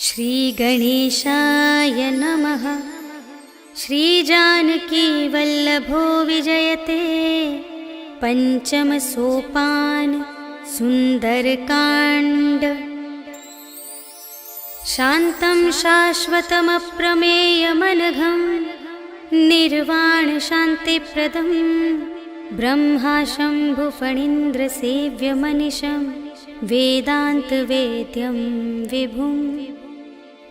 श्रीगणेशाय नमः। श्रीजानकीवल्लभो विजयते पञ्चमसोपान सुन्दरकाण्ड। शान्तं शाश्वतमप्रमेयमनघं निर्वाणशान्तिप्रदं ब्रह्मा शम्भुफणीन्द्रसेव्यमनिशं वेदान्तवेद्यं विभुम्।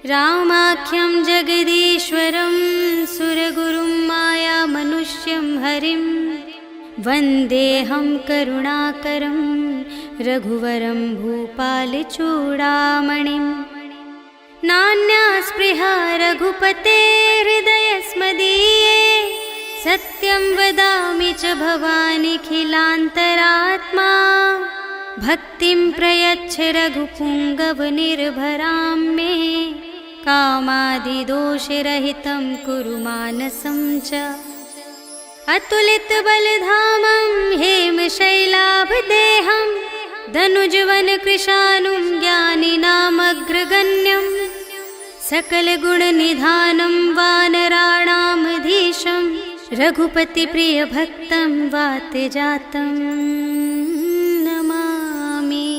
रामाख्यं जगदीश्वरं सुरगुरुं मायामनुष्यं हरिं वन्देऽहं करुणाकरं रघुवरं भूपालचूडामणिं। नान्या स्पृहा रघुपते हृदयस्मदीये सत्यं वदामि च भवानिखिलान्तरात्मा। भक्तिं प्रयच्छ रघुपुङ्गवनिर्भरां मे कामादिदोषरहितं कुरु मानसं च। अतुलितबलधामं हेमशैलाभदेहं धनुजवनकृशानुं ज्ञानिनामग्रगण्यं सकलगुणनिधानं वानराणामधीशं रघुपतिप्रियभक्तं वातजातं नमामि।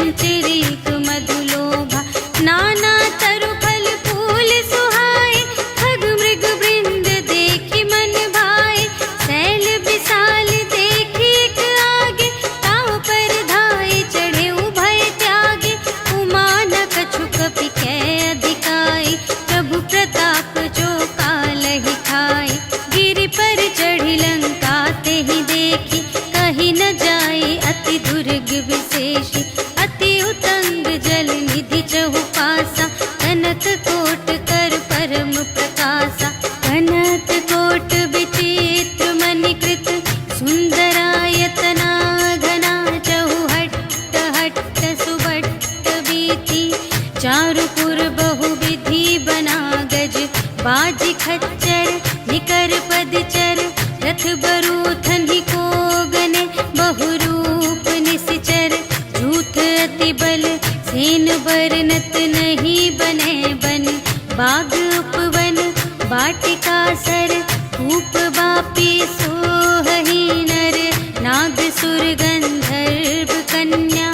चंचरीक मधुलोभा। नाना तरु फल फूल सुहाए, खग मृग वृंद देखि मन भाए। शैल विशाल देखि एक आगे, ताव पर धाये चढ़े उभय त्यागे। उमा न कछु कपि कै अधिकाई, प्रभु प्रताप जो कालहि खाए। गिरि पर चढ़ी लंका तेहि देखी, कही न जाए अति दुर्ग विशेषी। अति उतंग जल निधि चहु पासा, कनक कोट कर परम प्रकाशा। कनक कोट विचित्र मणिकृत, सुंदरायतना घना। चहु हट्ट हट्ट सुबट्ट बीती, चारुपुर बहुविधि बना गज। बाजी खच्चर निकर पदचर, रथ बरूथन ही को गने। बहुरूप निश्चर झूठ अति बल, सेन बरनत नहीं बने बन। बाग उपवन वाटिका सर, धूप बापी सोहहि नर। नाग सुर गंधर्व कन्या,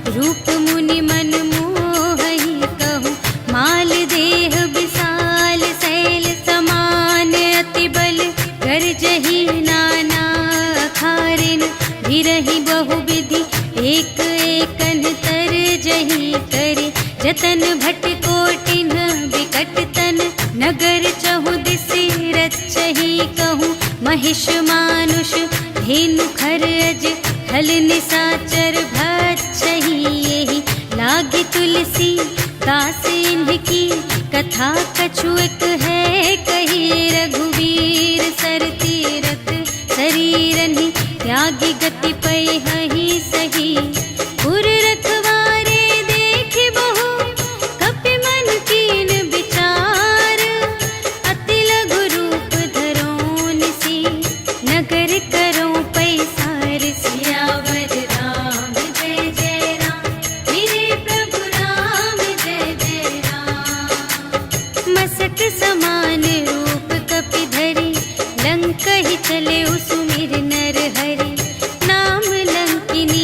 रूप मुनि मन मोहहि कहूँ। माल देह विशाल शैल समान, अति बल गरजहि नाना अखारिन। भिरहि बहुविधि एक एकन तरजहि करे। जतन भट कोटिन विकट तन, नगर चहु दिसि रचहि कहूँ। महिष मानुष धेनु खर अज, खल निसाचर भक्षहि एहि। लागे तुलसी दास इनकी, कथा कछु एक है कही। रघुवीर सर तीरथ शरीरनि, त्यागी गति पैहि सही। पुर रखवारे देखि बहु, कपि मन कीन विचार। अति लघु रूप धरो निसी, नगर करो पैसार। सियावर राम जय जय राम, मेरे प्रभु राम जय जय राम। मसक समान रूप कपि धरि, लंक ही चले सुमिर नर हरि। नाम लंकिनी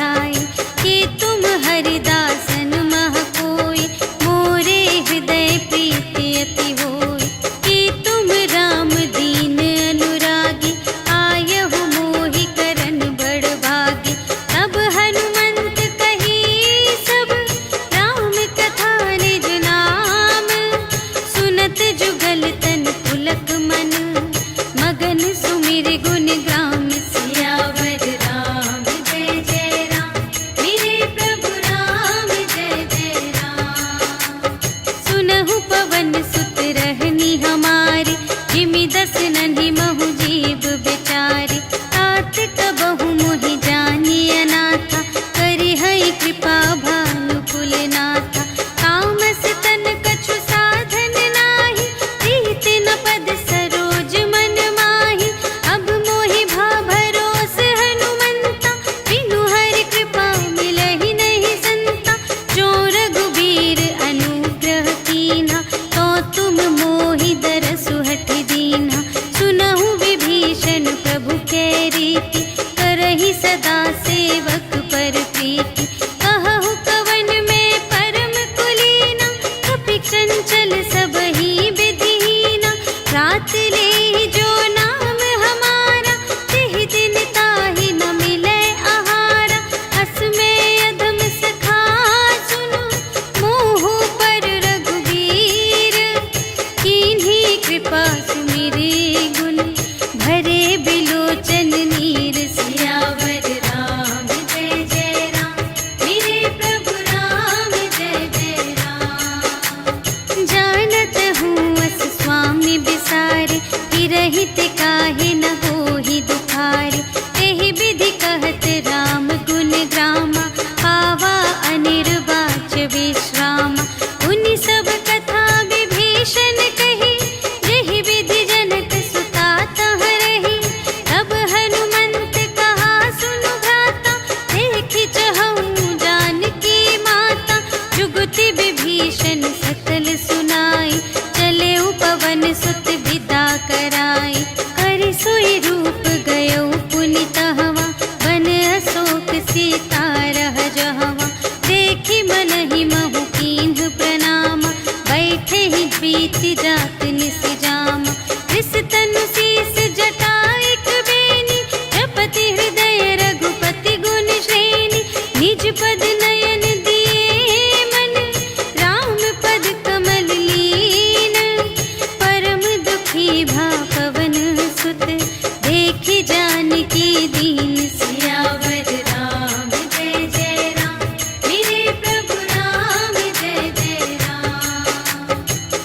बुझाए, कि तुम हरिदासन मह कोई, मोरे हृदय प्रीति अति होय। कि तुम राम दीन अनुरागी, आयहु मोहि करन बड़ भागी। तब हनुमंत कही सब, राम कथा निज नाम। सुनत जुगल तन पुलक मन, मगन सुमिर गुण ग्राम। सियावर राम जय जय राम, मेरे प्रभु राम जय जय राम। सुनहु पवन सुत रहनी हमारी, जिमि दस नन्हि महु जीव बिचारी। तात कबहु मोहि जानी अनाथा, करिहै कृपा भानु कुलनाथा। तामस तन कछु साधन नाही, प्रीति न पद सरोज मन माही। अब मोहि भा भरोस हनुमंता, बिनु हरि कृपा मिलहि नहीं संता। जो रघुबीर अनुग्रह कीन्हा, तो तुम मोहि दरसु हठि दीन्हा। सुनहु विभीषण प्रभु कै रीति, करहि सदा सेवक पर प्रीति। कहहु कवन में परम कुलीना, कपि चंचल सबहि विधिहीना। रात लेहि जो नाम हमारा, तिहि दिन ताहि न मिलै आहारा। अस में अधम सखा सुनो, मोहु पर रघुबीर। कीन्ही कृपा सुमिरि गुण, भरे बिलोचन नीर। सियावर राम जय जय राम, मेरे प्रभु राम जय जय राम। जानत हूँ अस स्वामी बिसारे, हिरहित काहे न होहि दुखारे। एहि विधि कहत राम गुण ग्रामा, पावा अनिर्वाच विश्रामा। उनि सब कथा विभीषण कही, जेहि विधि जनक सुता तह रही। तब हनुमंत कहा सुनु भ्राता, देखि चहऊँ जानकी माता। जुगति विभीषण सकल सुनाई, चले पवन सुत विदा कराई। करि सोई रूप गयो पुनि तहवा, वन अशोक सीता रह जहवा। देखि मनहि महु कीन्ह प्रणामा, बैठे ही प्रीति जात निस जामा। रिस तनु शीस जटा एक बेनी, जपति हृदय रघुपति गुण श्रेणी। निज पद नयन दिए मन, राम पद कमल लीन। परम दुखी भा पवन सुत, देखि जानकी दीन। सियावर राम जय जय राम, मेरे प्रभु राम जय जय राम।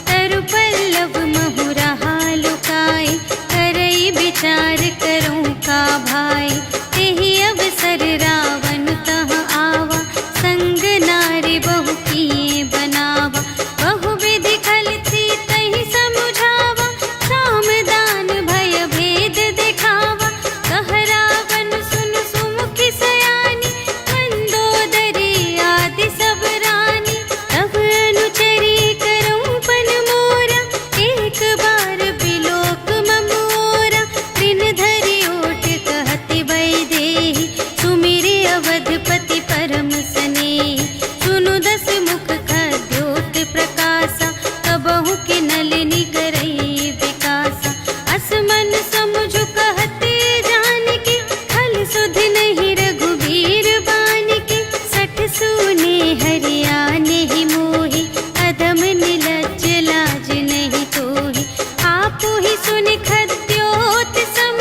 तरु पल्लव महु रहा लुकाई, करई विचार करूँ का भाई। तेहि अवसर रावण तह आवा, संग नारी बहु किए बनावा। बहु विधि खल थी तहि समुझावा, साम दान भय भेद दिखावा। कह रावण सुन सुमुखि सयानी, मंदोदरी आदि सब रानी। तब अनुचरी करऊँ पन मोरा, एक बार बिलोक ममोरा। दिन धरि ओट कहति वैदेही, सुमिरि अवधपति परम स्नेही। सुनु दस मुख खद्योत प्रकाशा, कबहु के नलिनी करई विकासा। अस मन समुझु कहते जानकी, खल सुध नहीं रघुबीर बानिकी। सठ सूने हरियाने ही मोहि, अधम निलज्ज लाज नहीं तोहि। आपु ही सुनि खद्योत सम,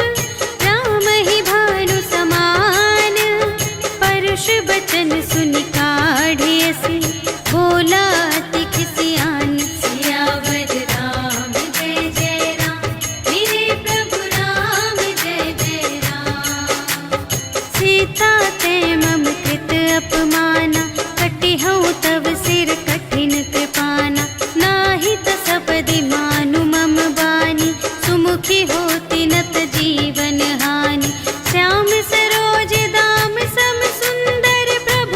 राम ही भानु समान। परुष बचन सुनि काढ़िय से, बोला अति खिसियान। सियावर राम जय जय राम, मेरे प्रभु राम जय जय राम। सीता ते मम कृत अपमाना, कटिहउँ तव सिर कठिन कृपाना। नाही त सपदि मानु मम बानी, सुमुखी होति नत जीवन हानि। श्याम सरोज दाम सम सुंदर, प्रभु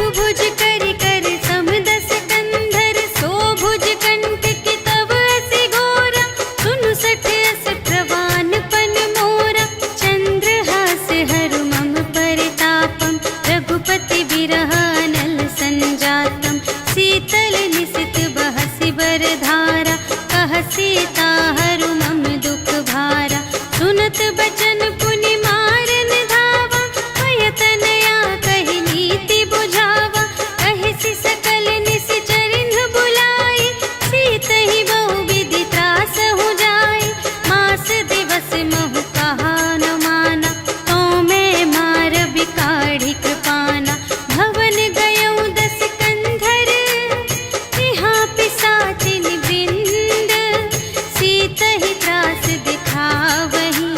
विरह अनल संजातम, शीतल निशित बहसि बरधारा, कह सीता हरु मम दुख भारा। सुनत बचन पुनि मारन धावा, भयतनया कहि नीति बुझावा। कहिसि सकल निश्चरिन्ह बुलाई, सीतहि बहुविधि त्रासहु जाई। मास दिवस महु कहा न माना, तो मैं मार बिकाढ़ी कृपाना। भवन गयौ दस कंधर, यहाँ पिसाचिन वृंद। सीतहि त्रास दिखावही,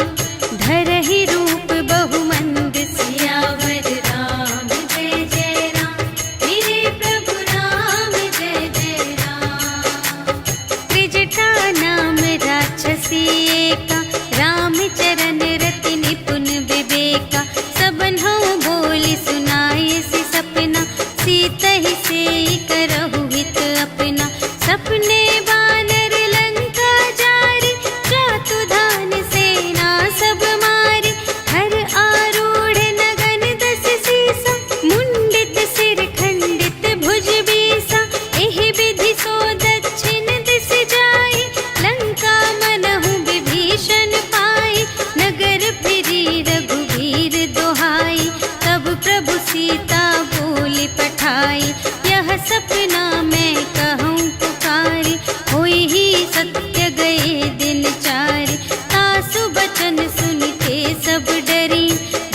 धरहि रूप बहुमंद। सियावर राम जय जय राम, मेरे प्रभु राम जय जय राम। त्रिजटा नाम राक्षसी एका, राम चरण रति निपुण विवेका। सबन्हु बोली सुनायसि सपना, सीतहि सेई करहु हित अपना। सपने बानर लंका जारी, जातु धान सेना सब मारी। हर आरूढ़ नगन दस सीसा, मुंडित सिर खंडित भुज बीसा। एहि विधि सो दक्षिण दिस जाई, लंका मनहु विभीषण पाई। नगर फिरी रघुवीर दोहाई, तब प्रभु सीता बोली पठाई। यह सपना मैं कहूँ पुकारी, होई ही सत्य गए दिन चारि। तासु बचन सुनिते सब डरी,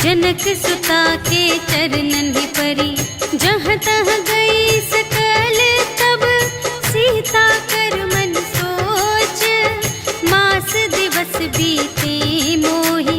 जनक सुता के चरणन ही परी। जहाँ तहाँ गई सकल तब, सीता कर मन सोच। मास दिवस बीते मोहि,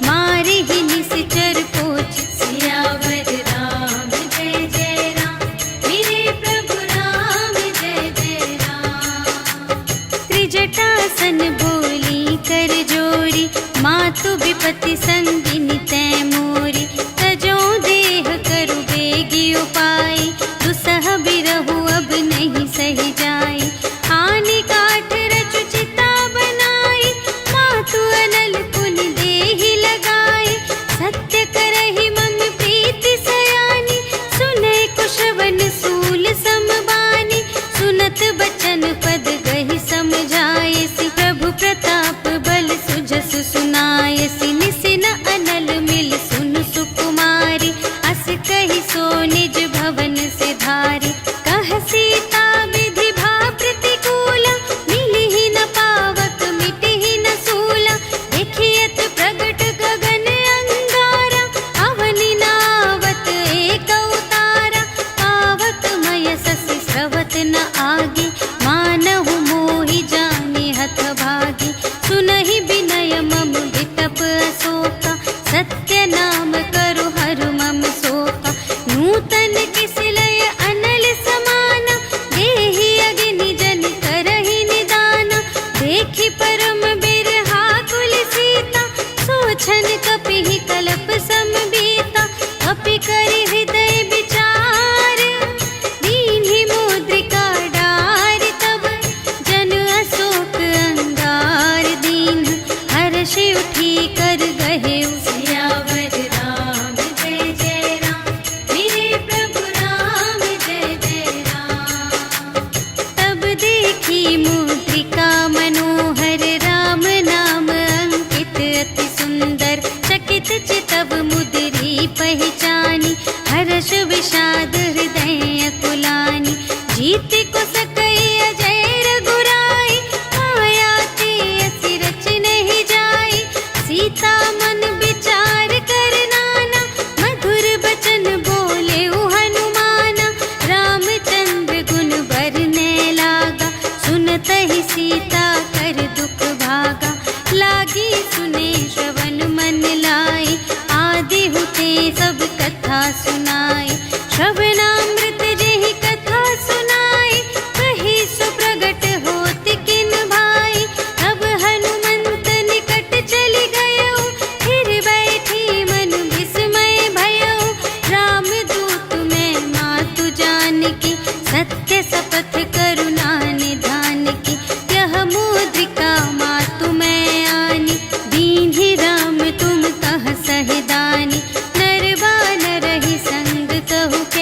मारे ही निश्चर पोछ। सियावर राम जय जय राम, मेरे प्रभु राम जय जय राम। त्रिजटासन बोली कर जोरी, मातु विपति संगिनी तै मोरी। तजो देह करु बेगी उपाय, दुसह बिरहु अब नहीं सही जाई। आने काठ रचु चिता बनाई, मातु अनल पुनि देहि लगाई। सत्य करहि मम प्रीति सयानी, सुनै कुशवन सूल समबानी। सुनत बचन पद गहि समझायसि, प्रभु प्रताप बल सुजसु सुनायसि। निसिन अनल मिल सुन सुकुमारी, अस कहि सो निज भवन से धारी। कह सीता विधि भा प्रतिकूला, मिलिहि न पावक मिटिहि न सूला। देखियत प्रगट गगन अंगारा, अवनि नावत एक अवतारा। पावक मय ससि स्रवत न आगे, मानहु मोहि जानि हथ भागी। सुनहि विनय मम वितप अशोका, सत्य नाम करु हरु मम शोका। नूतन किस लय अनल समाना, देहि अग्नि जन करहि निदाना। देखि परम बिरहा कुल सीता, सोछन कपिहि कल्प समबीता। कपि करि हृदय विचार, दीन्हि मुद्रिका डारि। तब जन अशोक अंगार दीन, हर्षि उठी कर गहेउ। सियावर राम जय जय राम, मेरे प्रभु राम जय जय राम। तब देखी मुद्रिका मनोहर, राम नाम अंकित अति सुंदर। चकित चितव मुद्री पहचानी, हर्ष विषाद हृदय अकुलानी। जीति को सकई अजय रघुराई, माया ते असि रच नहीं जाई। सीता मन विचार कर नाना, मधुर बचन बोले हनुमाना। रामचंद्र गुण बरने लागा, सुनतहि सीता कर दुख भागा। लागी सुने श्रवण मन लाई, आदि हुते सब कथा सुनाई। श्रवणामृत जेहि कथा सुनाई, कही सो प्रगट होत किन भाई। तब हनुमंत निकट चली गयो, फिर बैठी मन विस्मय भयो। रामदूत मैं मातु जानकी, सत्य शपथ करुणा निधान की। यह मुद्रिका मातु मैं आनी, दीन्हि राम तुम कह सहिदानी। नर बानर ही संग कहु के,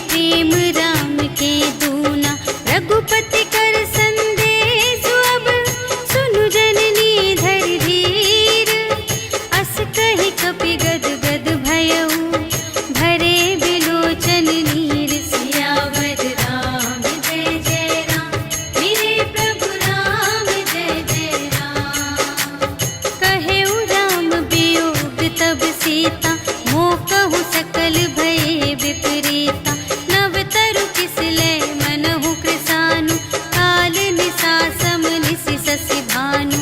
प्रेम राम के दूना। रघुपति कर संदेश अब सुनु जननी धर धीर। अस कहि कपि गद गद भयउ भरे बिलोचन नीर। सियावर राम जय जय राम, मेरे प्रभु राम जय जय राम। कहेउ राम वियोग तब सीता, मोह कहु सकल भये विपरीता। नव तरु किस लय मनहु कृसानु, काल निसा सम निसि शशि भानु।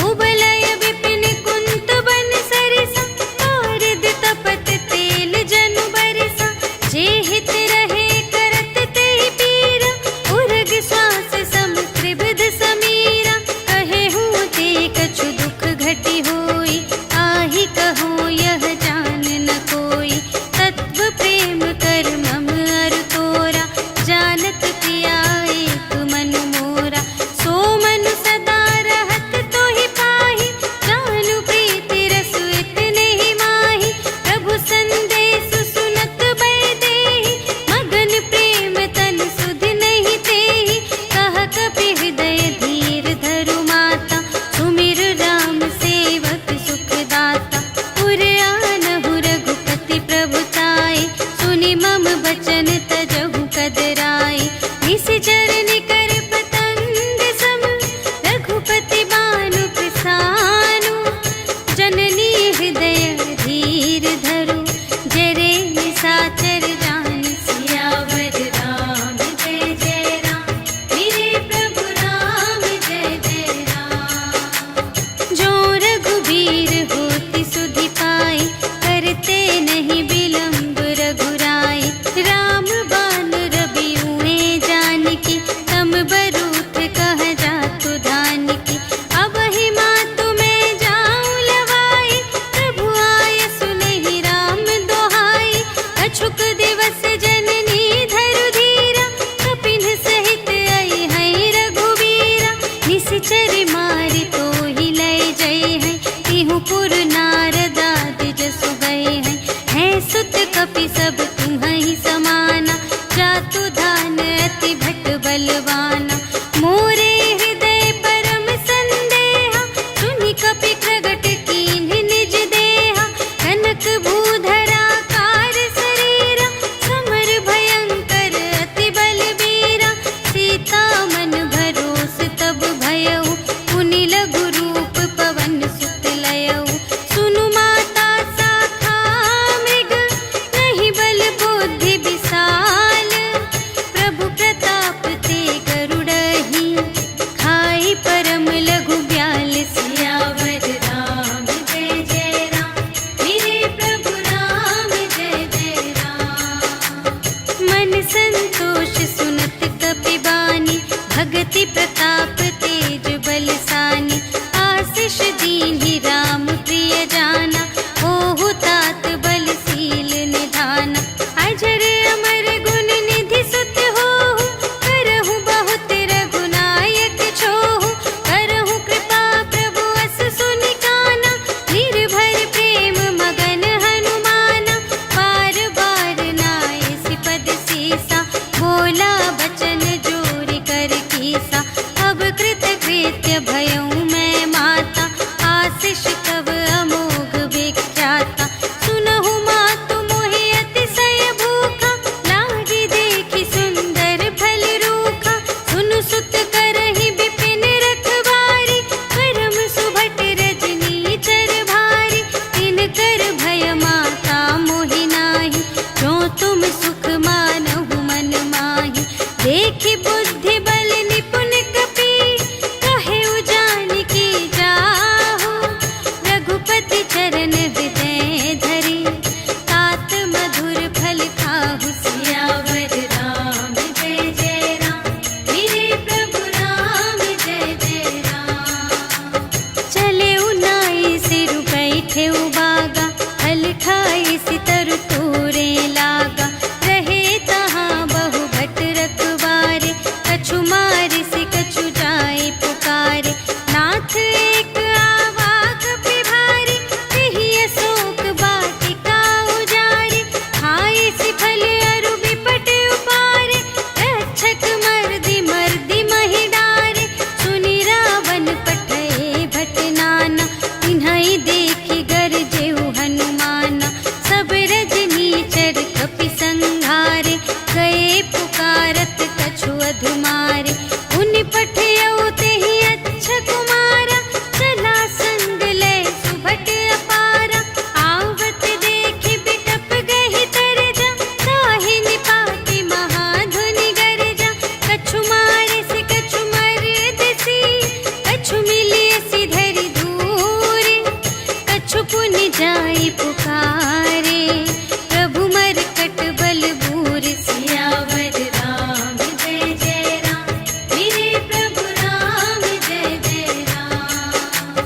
उबलय विपिन कुंत बन सरिसा, पारद तपत तेल जनु बरिसा। जे हित रहे करत तेहि पीरा, उरग श्वास सम त्रिविध समीरा। कहेहु ते कछु दुख घटी होई, आहि कहो यह जान न कोई। तत्व प्रेम कर मम अरु तोरा, जानत पिया एक मनु मोरा। सो मनु सदा रहत तोहि पाहि, जानु प्रीति रसु इतने ही माहि। प्रभु संदेश सुनत बै देहि, मगन प्रेम तन सुध नहीं तेहि। कह कपि हृदय धीर धरु माता, सुमिर राम सेवक सुख दाता। पुर आनहु रघुपति प्रभुताई, सुनि मम बचन तजहु कदराई। निशिचर निकर पतंग सम, रघुपति बानु प्रसानु। जननी हृदय धीर धरु, जरे निशाचर जान। सियावर राम जय जय राम, मेरे प्रभु राम जय जय राम। जो रघुबीर होति सुधि पाई, करते नहीं विलंब रघुराई। राम बान रबिउए जानकी, तम बरूथ कह जातु धानकी। अब ही मातु मैं जाऊं लवाई, प्रभु आय सुनहि राम दोहाई। अछुक दिवस जननी धरु धीरा, कपिन सहित आई हैं रघुबीरा। निशिचर मारि तोहि लय जय हैं, तिहु पुर नारद आदि जसु गए हैं। हैं सुत कपि सब तुम्हि समाना, जातु धान अति भट बलवाना। मोरे हृदय परम संदेहा, सुनि कपि प्रगट कीन्ह निज देहा। कनक भूधरा कार शरीरा, समर भयंकर अति बलबीरा। सीता मन भरोस तब भयउ, पुनि लघु रूप पवन सुत लयउ। सुनु माता शाखा मृग, नहीं बल बुद्धि विशाल। प्रभु प्रताप ते गरुड़हि, खाई परम लघु ब्याल। सियावर राम जय जय राम, मेरे प्रभु राम जय जय राम। मन संतोष सुनत कपि बानी, भगति प्रताप तेज बलसानी। आशीष दीन्हि राम प्रिय जाना, ओहु तात बलशील निधाना। अजर अमर गुण निधि सुत होहु, करहु बहुत रघुनायक छोहु। करहु कृपा प्रभु अस सुनि काना, निर्भर प्रेम मगन हनुमाना। बार बार नायसि पद सीसा, बोला बचन जोरि कर कीसा। अब कृत गए पुकारत कछु अधुमारे। उनि पठियौ तेहि अच्छा कुमारा, चला संग लय सुभट अपारा। आवत देखि बिटप गहि तरजा, ताहि निपाति महाधुनि गरजा। कछु मारे से कछु मरदसी, कछु मिलियसि धरि दूर। कछु पुनि जाई पुकारे, प्रभु मरकट बल बूर। सियावर राम जय जय राम, मेरे प्रभु राम जय जय राम।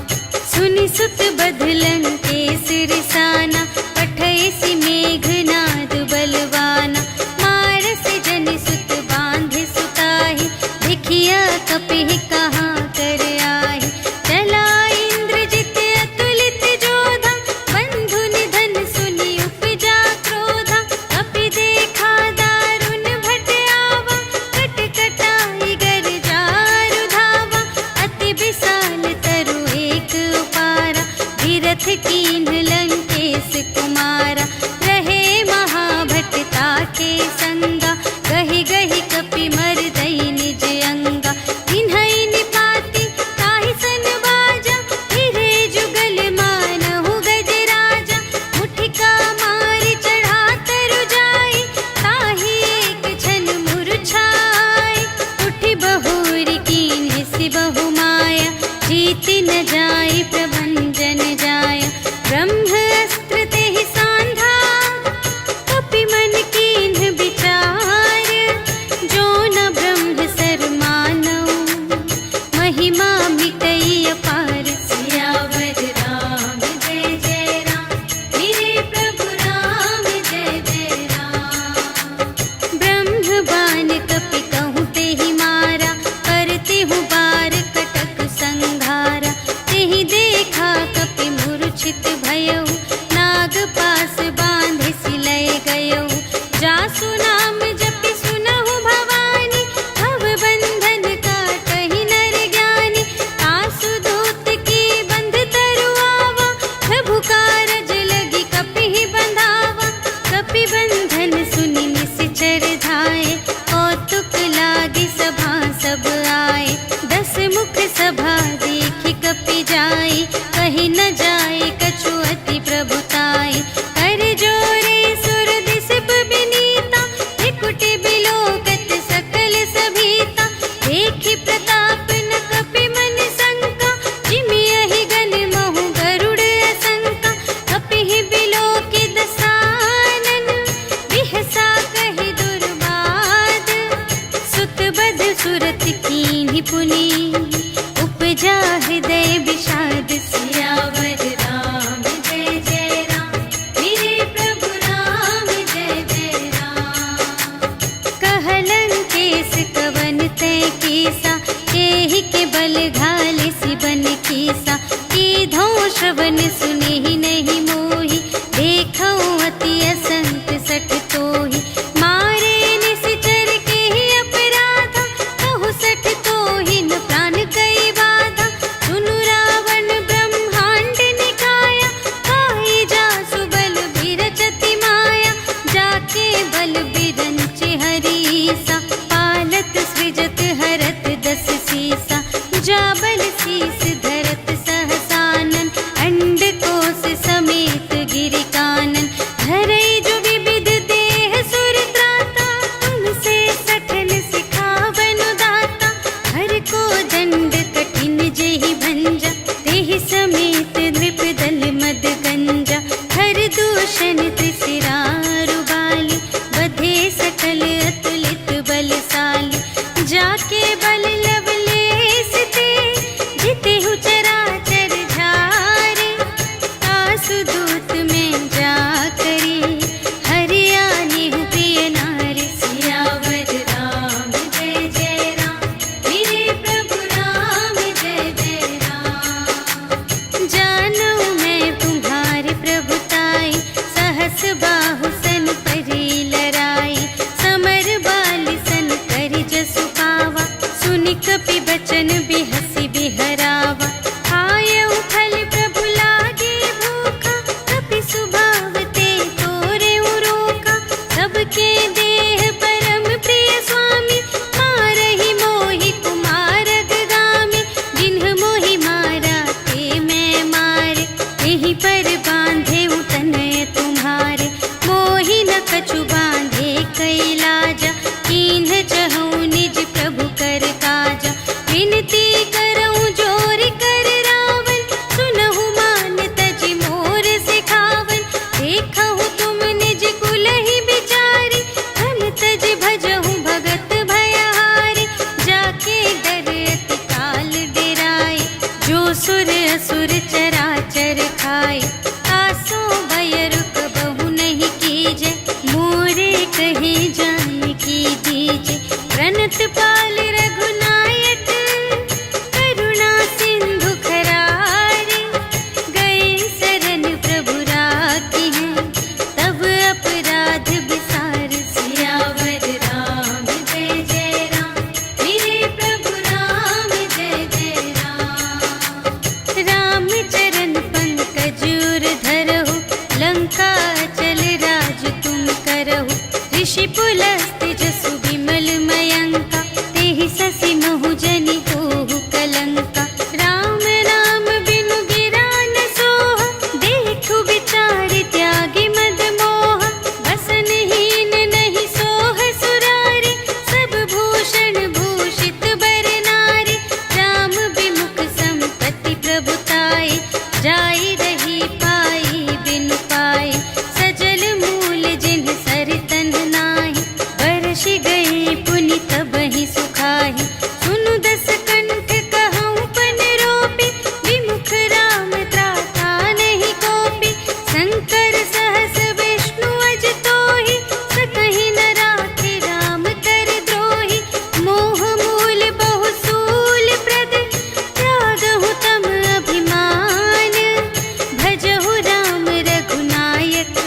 सुनि सुत बदलन के सिरसाना, पठैसि मेघनाद बलवाना। मारस जनि सुत बांधे सुताहि, देखिया कपिहि कहाँ कर आहि। चला इंद्रजित अतुलित जोधा, बंधु निधन सुनि उपजा क्रोधा। कपि देखा दारुण भट आवा, कट कटाई गरजारु धावा। अति विशाल तरु एक उपारा, विरथ कीन्ह लंकेश कुमारा। रहे महाभट ताके संगा, गहि गहि कपि मरदई निज अंगा। तिन्है निपाति ताहि सन बाजा, फिरे जुगल मानहु गजराजा। मुठिका मारि चढ़ा तरु जाई, ताहि एक क्षण मुरझाई। उठि बहुरी कीन्ह सि बहु माया, जीति न जाई प्रभंजन जाया। ब्रह्म अस्त्र तेहि सांधा, कपि मन कीन्ह विचार। जो न ब्रह्म सर मानौ, महिमा मिटई अपार। सियावर राम जय जय राम, मेरे प्रभु राम जय जय राम। ब्रह्म बाण कपि कहूँ तेहि मारा, करतेहु बार कटक संघारा। तेहि देखा कपि मूर्छित भयउ, नाग पास बांधे सिलय गयउ। जासु नाम जपि सुनहु भवानी, भव बंधन काटहि नर ज्ञानी। आसु दूत की बंध तरु आवा, प्रभु कारज लगी कपिहि बंधावा। कपि बंधन सुनि निश्चर धाये, कौतुक लागी सभा सब आए। 10 मुख सभा देखि कपि जाई, कहि न जाए कछु अति प्रभुताई। कर जोरे सुर दिसप बिनीता, त्रिकुटि बिलोकत सकल सभीता। देखि प्रताप न कपि मन शंका, जिमियहि गन महु गरुड़ असंका। कपिहि बिलोकि दसानन, बिहसा कहि दुर्बाद। सुत बध सुरत कीन्हि पुनि, उपजा हृदय विषाद। सियावर राम जय जय राम, मेरे प्रभु राम जय जय राम। कहलन केस कवन तै कीसा, केहि के बल घाले सि बन कीसा। कीधौं श्रवण सुनेहि नहीं मोहि, देखौं अति असंत सठ तोहि। मारे निश्चर केहि अपराधा, कहु सठ तोहि न प्राण कई बाधा। सुनु रावण ब्रह्मांड निकाया, काई जासु बल बिरचति माया। जाके बल बिरंचि हरीसा, पालत सृजत हरत 10 सीसा। जा बल शीस धरत सहसानन, अंड कोश समेत गिरि कानन। धरई जो विविध देह सुर त्राता, तुमसे सठन सिखावनु दाता। हर को दंड कठिन जेहि भंजा, तेहि समेत नृप दल मद गंजा। हर दूषण त्रिशिरारु बाली, बधे सकल अतुलित बलशाली। जाके बल लवलेस ते, जितेहु चराचर झारे। आसु दूत में जा करी, हरियानेहु प्रिय नारी। सियावर राम जय जय राम, मेरे प्रभु राम जय जय राम। जानऊ मैं तुम्हारी प्रभुताई, सहस बाहु सन परी लराई। समर कहे जानकी दीजे, प्रणत पाल रघुनायक, करुणा सिंधु खरारे, गए शरण प्रभु राखी हैं, तब अपराध बिसार। सियावर राम जय जय राम, मेरे प्रभु राम जय जय राम। राम चरण पंकज उर धरहु, लंका चल राज तुम करहु। ऋषि पुलस्त जसु विमल मयंका, तेहि ससि महु जनि होहु कलंका। राम नाम बिनु गिरा न सोहा, देखु विचार त्यागी मद मोह। बसनहीन नहीं सोह सुरारी, सब भूषण भूषित बर नारी। राम विमुख संपत्ति प्रभुताई, जाई रही पाई बिनु पाई। सजल मूल जिन्ह सरतन नाही, बरषि गए पुनि तबहि सुखाहि। सुनु दस कंठ कहऊँ पन रोपी, विमुख राम त्राता नहीं कोपी। शंकर सहस विष्णु अज तोहि, सकहि न राखे राम कर द्रोही। मोह मूल बहु सूल प्रद, त्यागहु तम अभिमान। भजहु राम रघुनायक,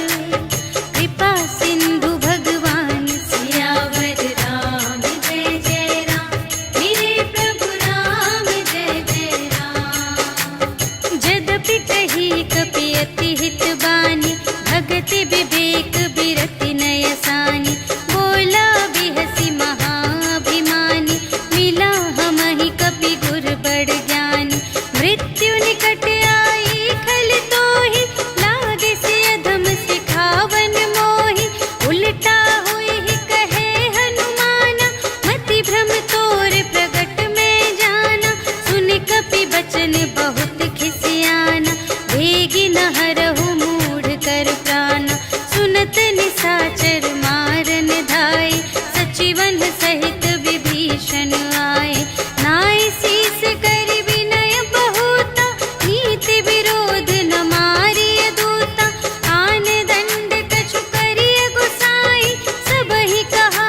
कृपा सिंधु भगवान। सियावर राम जय जय राम, मेरे प्रभु राम जय जय राम। जदपि कही कपि अति हित बानी, भगति विवेक बिरति नय सानी। बोला बिहसी महाभिमानी, मिला हमहि कपि गुर बड़ ज्ञानी। मृत्यु निकट आई खल तोहि, लागे से अधम सिखावन मोहि। उल्टा हुई कहे हनुमाना, मति भ्रम तोर प्रगट में जाना। सुन कपि बचन बहुत खिसियाना, भेगी न हरहु मूढ़ कर प्राणा। सुनत निशाचर मारन धाय, सचिवन सहित विभीषण आए। नाय शीस कर विनय बहुता, नीति विरोध न मारिय दूता। आन दंड कछु करिय गुसाई, सबहि कहा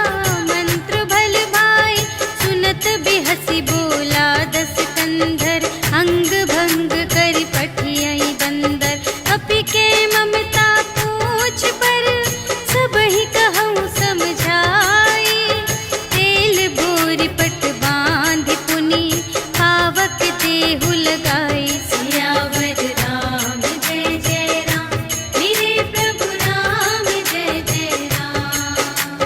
मंत्र भल भाई। सुनत बिहसी बोला दस कंधर, अंग भंग करि पठियहि बंदर। कपि के ममता पूछ पर, सबहि कहऊँ समझाई। तेल बोरि पट बाँधि पुनि, पावक देहु लगाई। सियावर राम जय जय राम, मेरे प्रभु राम जय जय राम।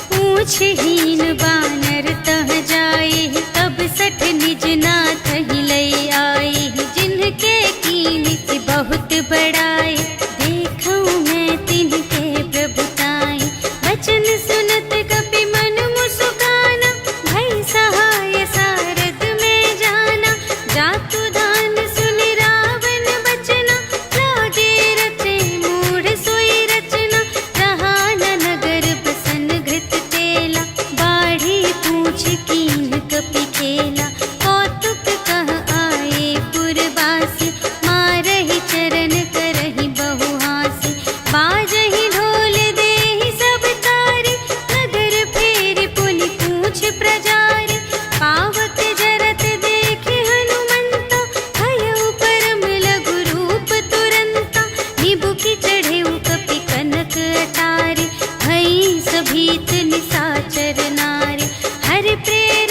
पूछहीन बानर तह जाई, तब सठ निज नाथ ही लई आई। जिनके कीमत बहुत बड़ाई, देखऊँ मैं तिनके प्रभुताई। वचन सुनत कपि मन मुसुकाना, भई सहाय सारद में जाना। जातु दान सुनि रावण बचना, लागे रचे मूढ़ सोई रचना। रहा न नगर बसन घृत तेला, बाढ़ी पूछ कीन कपि खेला। कौतुक कह आए पुरवासी, मारहि चरण करहि बहु हासी। बाजहि ढोल देहि सब तारी, नगर फेरि पुनि पूछ प्रजारी। पावक जरत देखे हनुमंता, भयउ परम लघु रूप तुरंता। निबुकि चढ़ेउ कपि कनक अटारी, भई सभीत निशाचर नारी। हरि प्रेम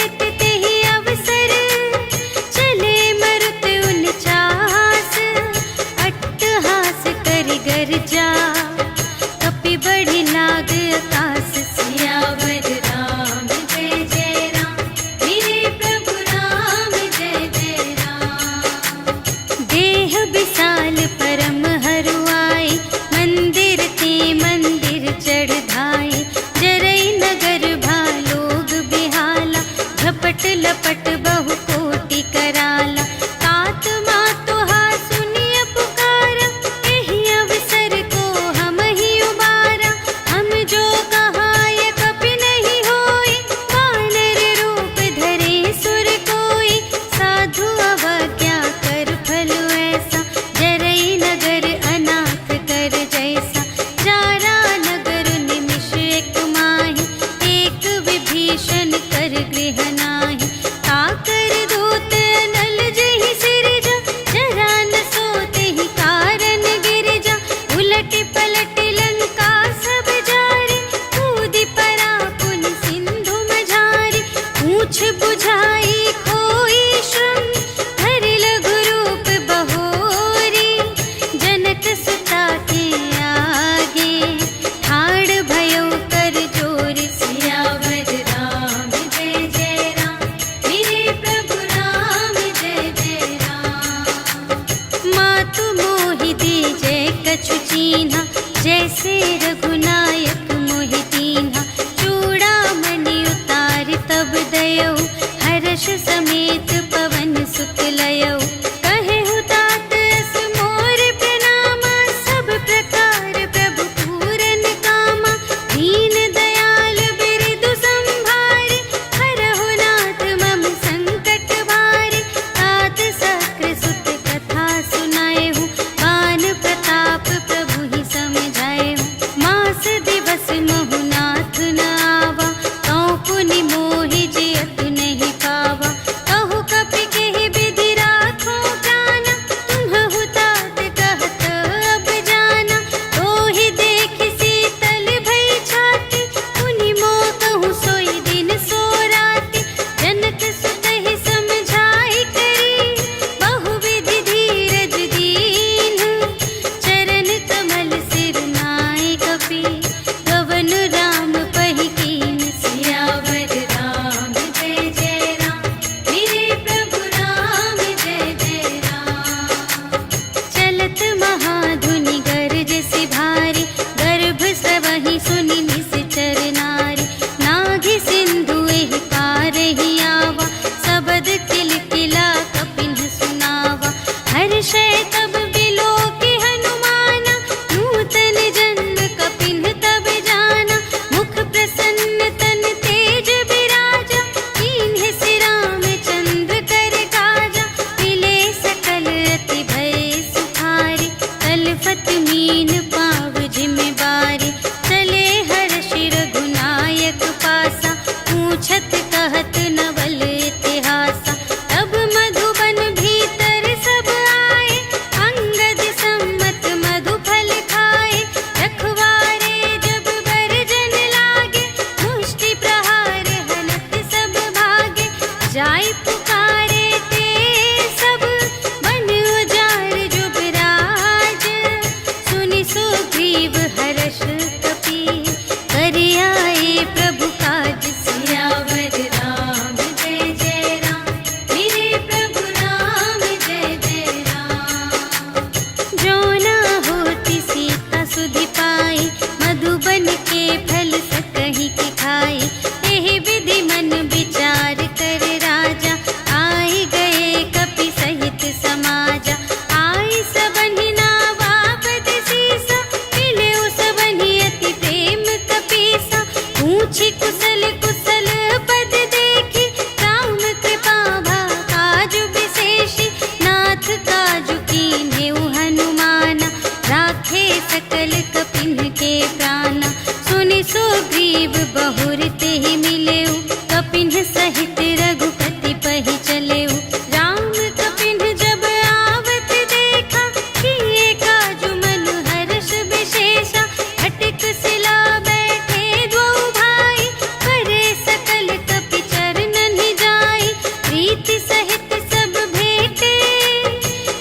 कुशल कुशल पद देखी, राम कृपा भा काजु विशेषी, नाथ काजु कीन्हेउ हनुमाना, राखे सकल कपिन के प्राणा। सुनि सुग्रीव बहुर तेहि मिलेउ, कपिन सहित रघुपति पहि चलेउ। राम कपिन जब आवत देखा, किए काजु मनु हर्ष विशेषा। हटिक सिला बैठे द्वौ भाई, करे सकल कपि चरणन जाई। प्रीति सहित सब भेटे,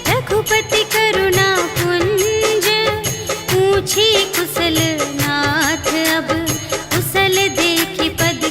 रघुपति करुणा पुंज। पूछी कुशल नाथ अब, कुशल देखि पद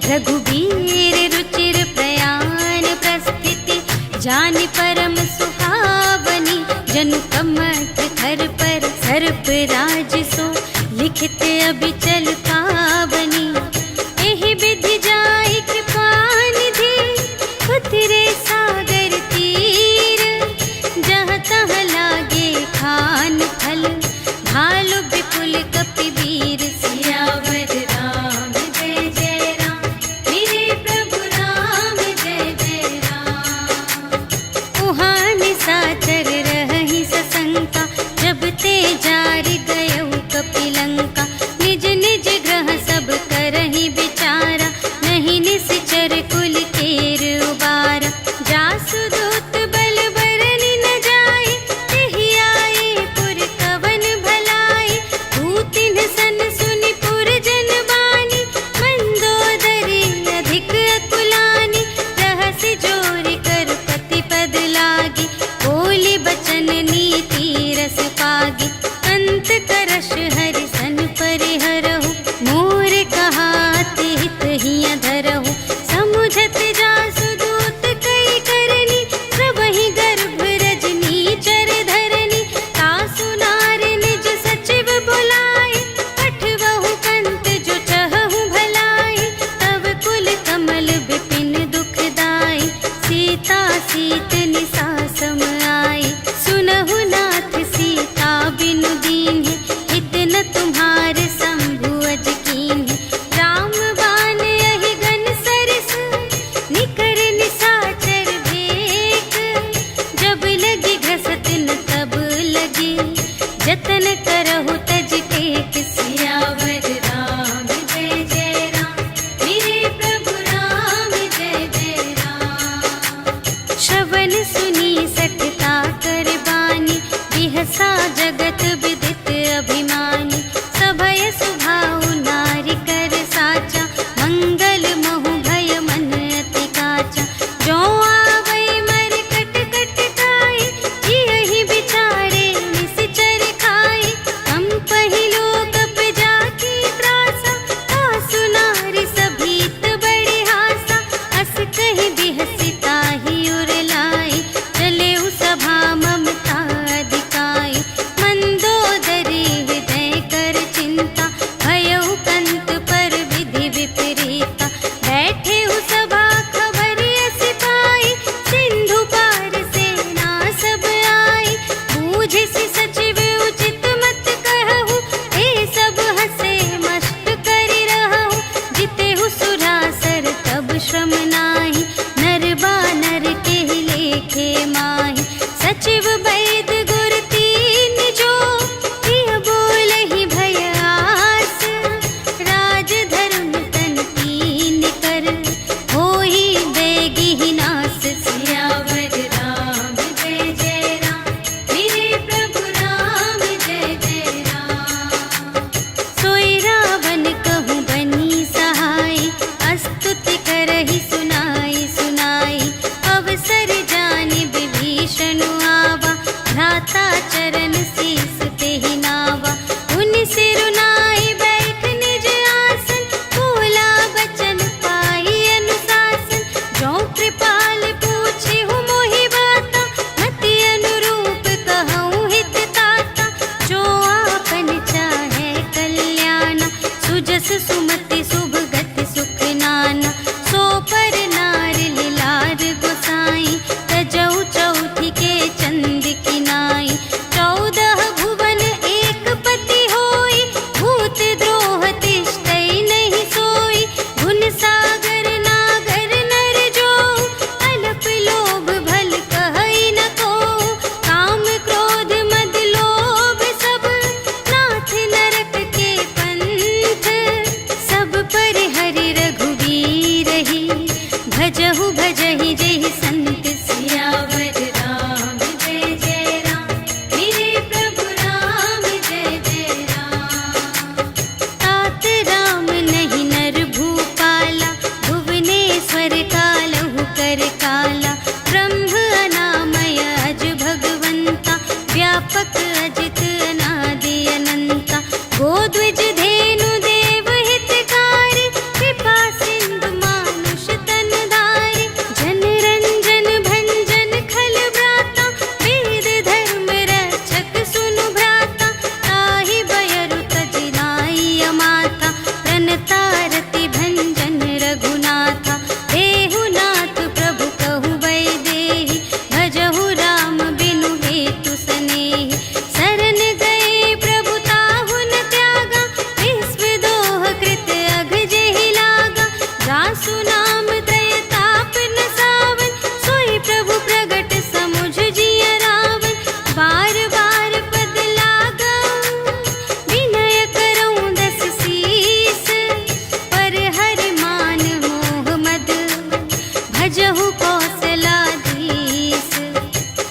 रघुबीर रुचिर प्रयाण प्रस्थिति, जानि परम सुहावनी। जनु कमठ धर पर सर्प राज सो, लिखित अबिचल पावनी। एहि विधि जाहि कृपा निधि, उतरे सागर तीर। जहाँ तहाँ लागे खान फल, भालु विपुल कपिवीर। सियावर राम जय जय राम, मेरे प्रभु राम जय जय राम। उहाँ निशाचर रहहि सशंका, जब ते जार गयउ कपिलंका। निज निज ग्रह सब करहि विचारा, नहीं निश्चर कुल केर उबारा। जासु दूत बल बरनि न जाए, तेहि आए पुर कवन भलाई। भूतिन सन सुनि पुर जन बानी, मंदोदरी अधिक अकुलानी। रहसि जोरि कर पति पद लागी, बोली बचन नीति रस पागी। अंत करश हरि सन परिहरहु, मोर कहाति हित हिया धरहु। समुझत जासु दूत कई करनी, सबहि गर्भ रजनी चर धरनी। तासु नार निज सचिव बुलाए, पठवहु कंत जो चहहु भलाई। तब कुल कमल विपिन दुखदाई, सीता सीत निसा सम आई। सुनहु नाथ सीता बिनु दीन्हि, हित न तुम्हारे शंभु अज कीन्हि। राम बाण यहि गन सरस, निकर निशाचर भेक। जब लगी घसत न तब लगी, जतन करहु तज टेक। सियावर राम जय जय राम, मेरे प्रभु राम जय जय राम। श्रवण सुनी सठता कर बानी, बिहसा जगत विदित अभिमानी। सभय सुभाउ नारी कर साचा, मंगल महु भय मन अति काचा। जो आवै मर कट कट खाए, जियहि बिचारे निश्चर खाए। हम पहि लोकप जाकी त्रासा, तासु नारी सभीत बड़े हासा। अस कहि बिहसि ताहि उर लाई, चलेउ सभा ममता अधिकाई। मंदोदरी हृदय कर चिंता, भयउ कंत पर विधि विपरीता। बैठेउ सभा खबर अस पाई, सिंधु पार सेना सब आई। बूझिसि सचिव उचित मत कहु, ए सब हसे मस्त करि रहु। जितेहु सुरासर तब श्रम नाही, नर बानर केहि लेखे माहि। सचिव वैद गुर तीन जो, प्रिय बोलहि भय आस। राज धर्म तन कीन कर, होहि बेगिहि नास। सियावर राम जय जय राम, मेरे प्रभु राम जय जय राम। सोई रावण कहूँ बनी सहाय, अस्तुति करहि सुनाई सुनाई। अवसर जानि विभीषण आवा, भ्राता चरण शीस तेहि नावा। उनि सिरुनाई बैठ निज आसन, बोला बचन पाई अनुशासन। जो कृपाल पूछेहु मोहि बाता, मति अनुरूप कहूँ हित ताता। जो आपन चाहे कल्याण, सुजस सुमति शुभ गति सुख नाना। सो पर नार लिलार गोसाई, तजौ चौथि के चंद किनाई। 14 भुवन एक पति होई, भूत द्रोह तिष्ठै नहीं सोई। गुण सागर नागर नर जो, अल्प लोभ भल कहै न को। काम क्रोध मद लोभ सब, नाथ नरक के पंथ। सब पर हरि रघुवीर ही, भजहु भजहि जेहि संत। सियावर राम जय जय राम, मेरे प्रभु राम जय जय राम। तात राम नहीं नर भूपाला, भुवनेश्वर कालहु कर काला। ब्रह्म अनामय अज भगवंता, व्यापक अजित अनादि अनंता। गोद्विज धेनु देव हितकारी, कृपा सिंधु भजहु कौशलाधीश।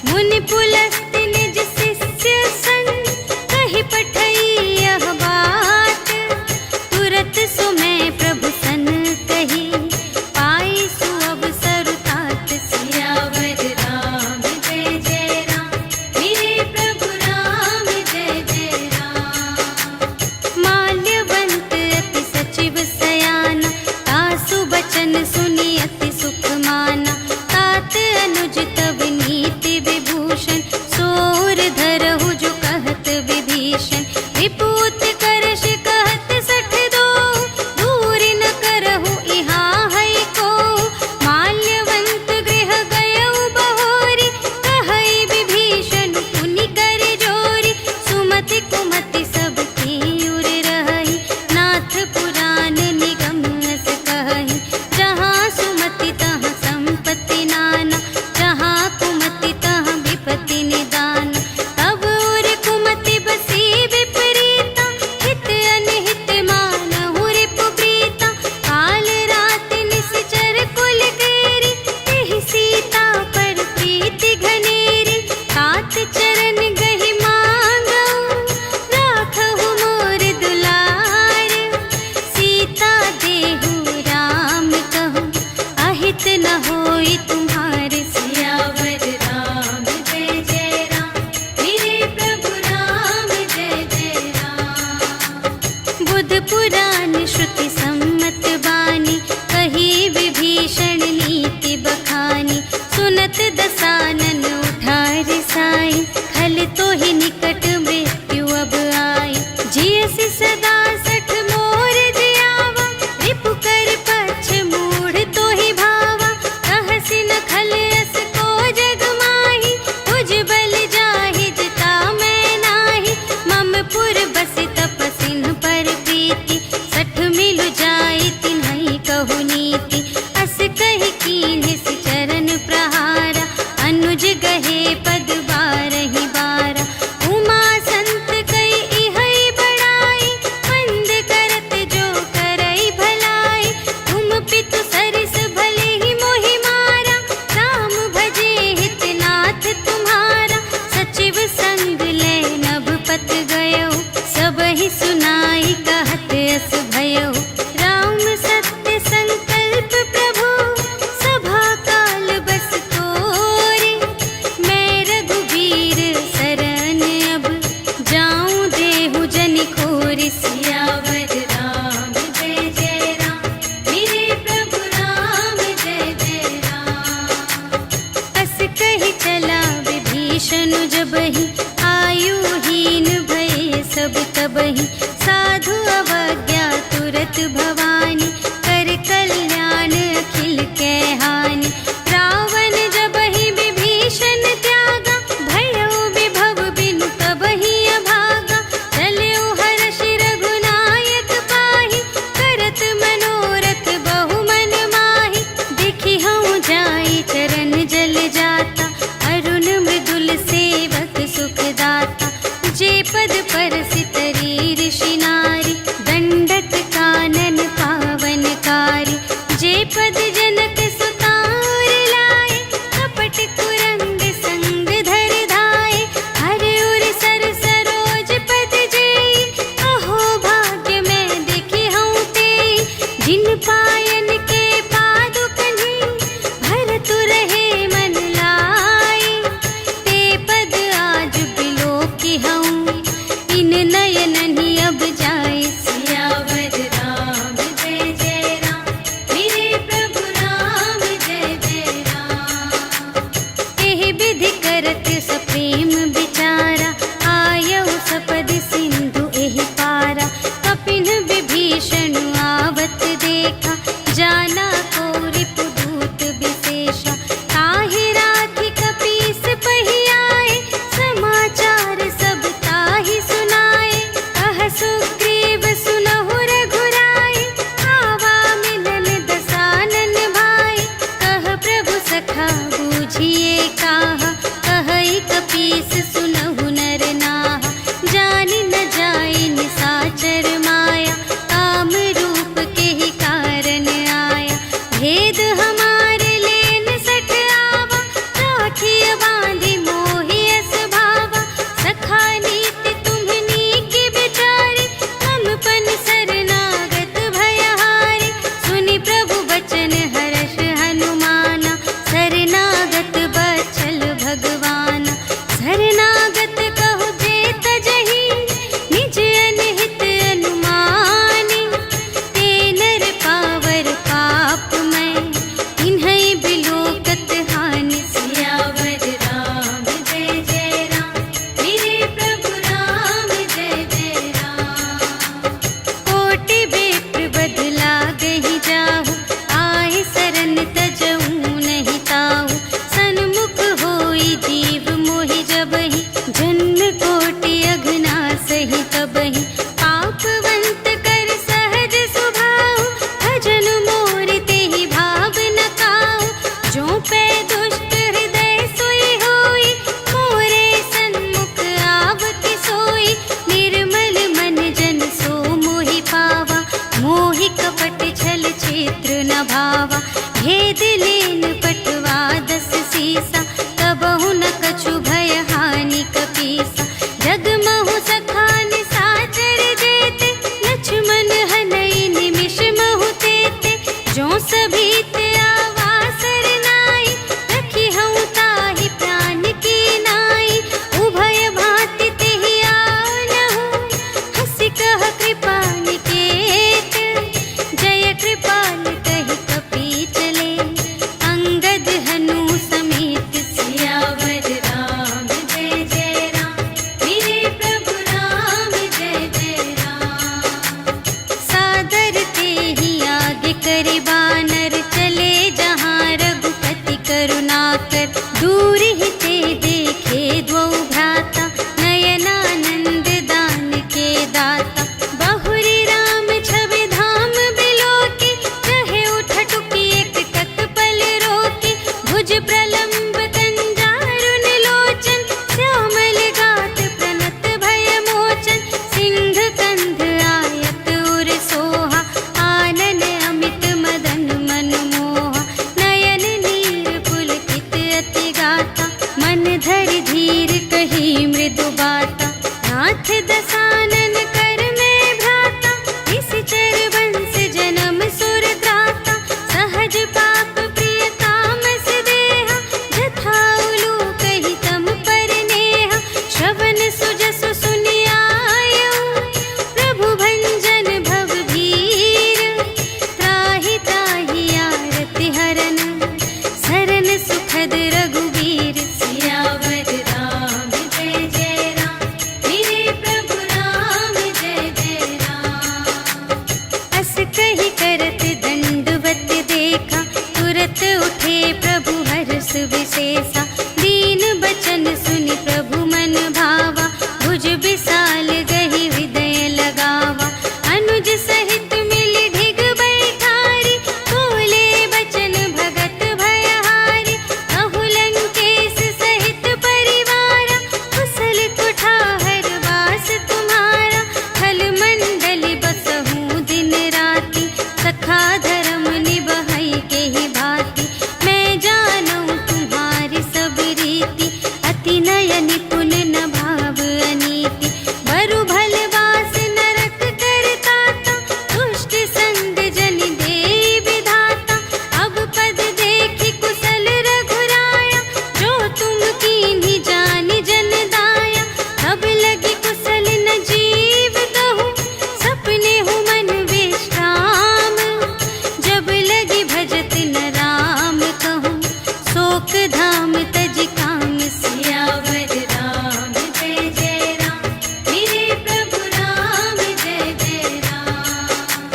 मुनि पुलस्त्य निज शिष्य संग, कहि पठई यह बात। तुरत सुमय प्रभु सन कही, पाई सुअवसर तात। सियावर राम जय जय राम, मेरे प्रभु राम जय जय राम। माल्यवंत अति सचिव सयाना, तासु बचन सुनि अति सुख माना। तात अनुज तब नीति विभूषण, सोर धरहु जो कहत विभीषण। विपूत करश कहत सठ दो, दूर न करहु इहाँ है को। माल्यवंत गृह गयउ बहोरी, कहई विभीषण पुनि कर जोरी। सुमति कुमति सब की उर रही, नाथ पुराण निगम अस कहई। जहाँ सुमति तहाँ संपत्ति नाना, जहाँ कुमति तहाँ विपत्ति निदान। तब उर कुमति बसी विपरीता, हित अनहित मानहु रिपु प्रीता। काल रात निश्चर कुल केरी, तेहि सीता पर प्रीति घनेरी। तात चरण गहि मांगऊ, राखहु मोर दुलार। सीता देहु राम कहूँ, अहित न होई तुम्हारे। सियावर राम जय जय राम, मेरे प्रभु राम जय जय राम। बुध पुराण श्रुति सम्मत बानी, कही विभीषण नीति बखानी। सुनत दसानन उठा रिसाई, खल तो ही निकट मृत्यु अब आई। जियसि सदा सठ मोर जियावा, रिपु कर पक्ष मूढ़ तो ही भावा। कहसि न खल अस को जग माही, तुझ बल जाहि जिता मैं नाही। मम पुर बसि तपसिन पर प्रीति, सठ मिलु जाई तिन्हई कहु नीति। अस कहि कीन्हिसि चरण प्रहारा, अनुज गहे पद बारहि बारा। उमा संत कई इहै बड़ाई, मंद करत जो करई भलाई। तुम पितु सरिस भले ही मोहि मारा, राम भजे हित नाथ तुम्हारा। सचिव संग ले नभ पत गयो, सबहि सुनाई कहत अस भयो। राम सत्य संकल्प प्रभु, सभा काल बस तोरे। मैं रघुबीर शरण अब, जाऊं देहु जनि खोरि। सियावर राम जय जय राम, मेरे प्रभु राम जय जय राम। अस कहि चला विभीषण जबहि, आयुहीन भये सब तबहि। साधु अवज्ञा तुरत भवानी, कर कल्याण अखिल के हानि। रावण जबहि विभीषण त्यागा, भयउ विभव बिनु तबहि अभागा। चलउ हर्षि रघुनायक पाहि, करत मनोरथ बहु मन माहि। देखि हऊँ जाई चरण जल जाता, अरुण मृदुल सेवक सुखदाता। जे पद परसि तरी ऋषि नारी, दंडक कानन सुहावा। भेद लेन पटवा 10 सीसा, तबहु न कछु भय हानि कपीसा। जगमहु सखान साचर जेते, लक्ष्मण हनई निमिष महु तेते। जो सभी ते आवासर नाई, रखी हूँ ताहि प्राण की नाई। उभय भांति तेहि आनहु, हंसि कह कृपा निकेत। जय कृपाल कहि कपि चले, अंगद हनु समेत। सियावर राम जय जय राम, मेरे प्रभु राम जय जय राम। सादर तेहि आगे करि बानर, चले जहाँ रघुपति करुणाकर। दूर ही ते देखे द्वौ भ्राता, नयनानंद दान के दाता। बहुरी राम छवि धाम बिलोकी, कहे उठटुकी एक टक पल रोकी। भुज प्रलंब कंजारुन लोचन, श्यामल गात प्रणत भय मोचन। सिंह कंध आयत उर सोहा, आनन अमित मदन मनमोहा। नयन नीर पुलकित अति गाता, मन धरि धीर कही मृदु बाता। नाथ दसानन कर में भ्राता, निश्चर वंश जन्म सुर त्राता। सहज पाप प्रिय तामस देहा, जथा उलूक ही तम पर नेहा। श्रवण सुजसु सुनि आयऊ, प्रभु भंजन भव भीर। त्राहि त्राहि आरति हरन, सरन सुखद रघुवीर। सियावर राम जय जय राम, मेरे प्रभु राम जय जय राम। अस कहि करत दंडवत देखा, तुरत उठे प्रभु हर्ष विशेषा। दीन बचन सुनि प्रभु मन भावा, भुज विशाल गहि हृदय लगावा। अनुज सहित मिलि ढिग बैठारी, बोले बचन भगत भयहारी। कहु लंकेश सहित परिवारा, कुशल कुठार वास तुम्हारा। खल मंडल बसहु दिन राति, सखा धर्म निबहै केहि भांति। मैं जानूं तुम्हारी सब रीति, अति नय निपुण न भाव अनीति। बरु भल वास नरक करताता, दुष्ट संग जन दे विधाता। अब पद देखि कुशल रघुराया, जो तुम कीन्ही जानि जन दाया। तब लगी कुशल न जीव कहूँ, सपने हूँ मन विश्राम। जब लगी भजत न राम कहूँ, शोक धाम तज काम। सियावर राम जय जय राम, मेरे प्रभु राम जय जय राम।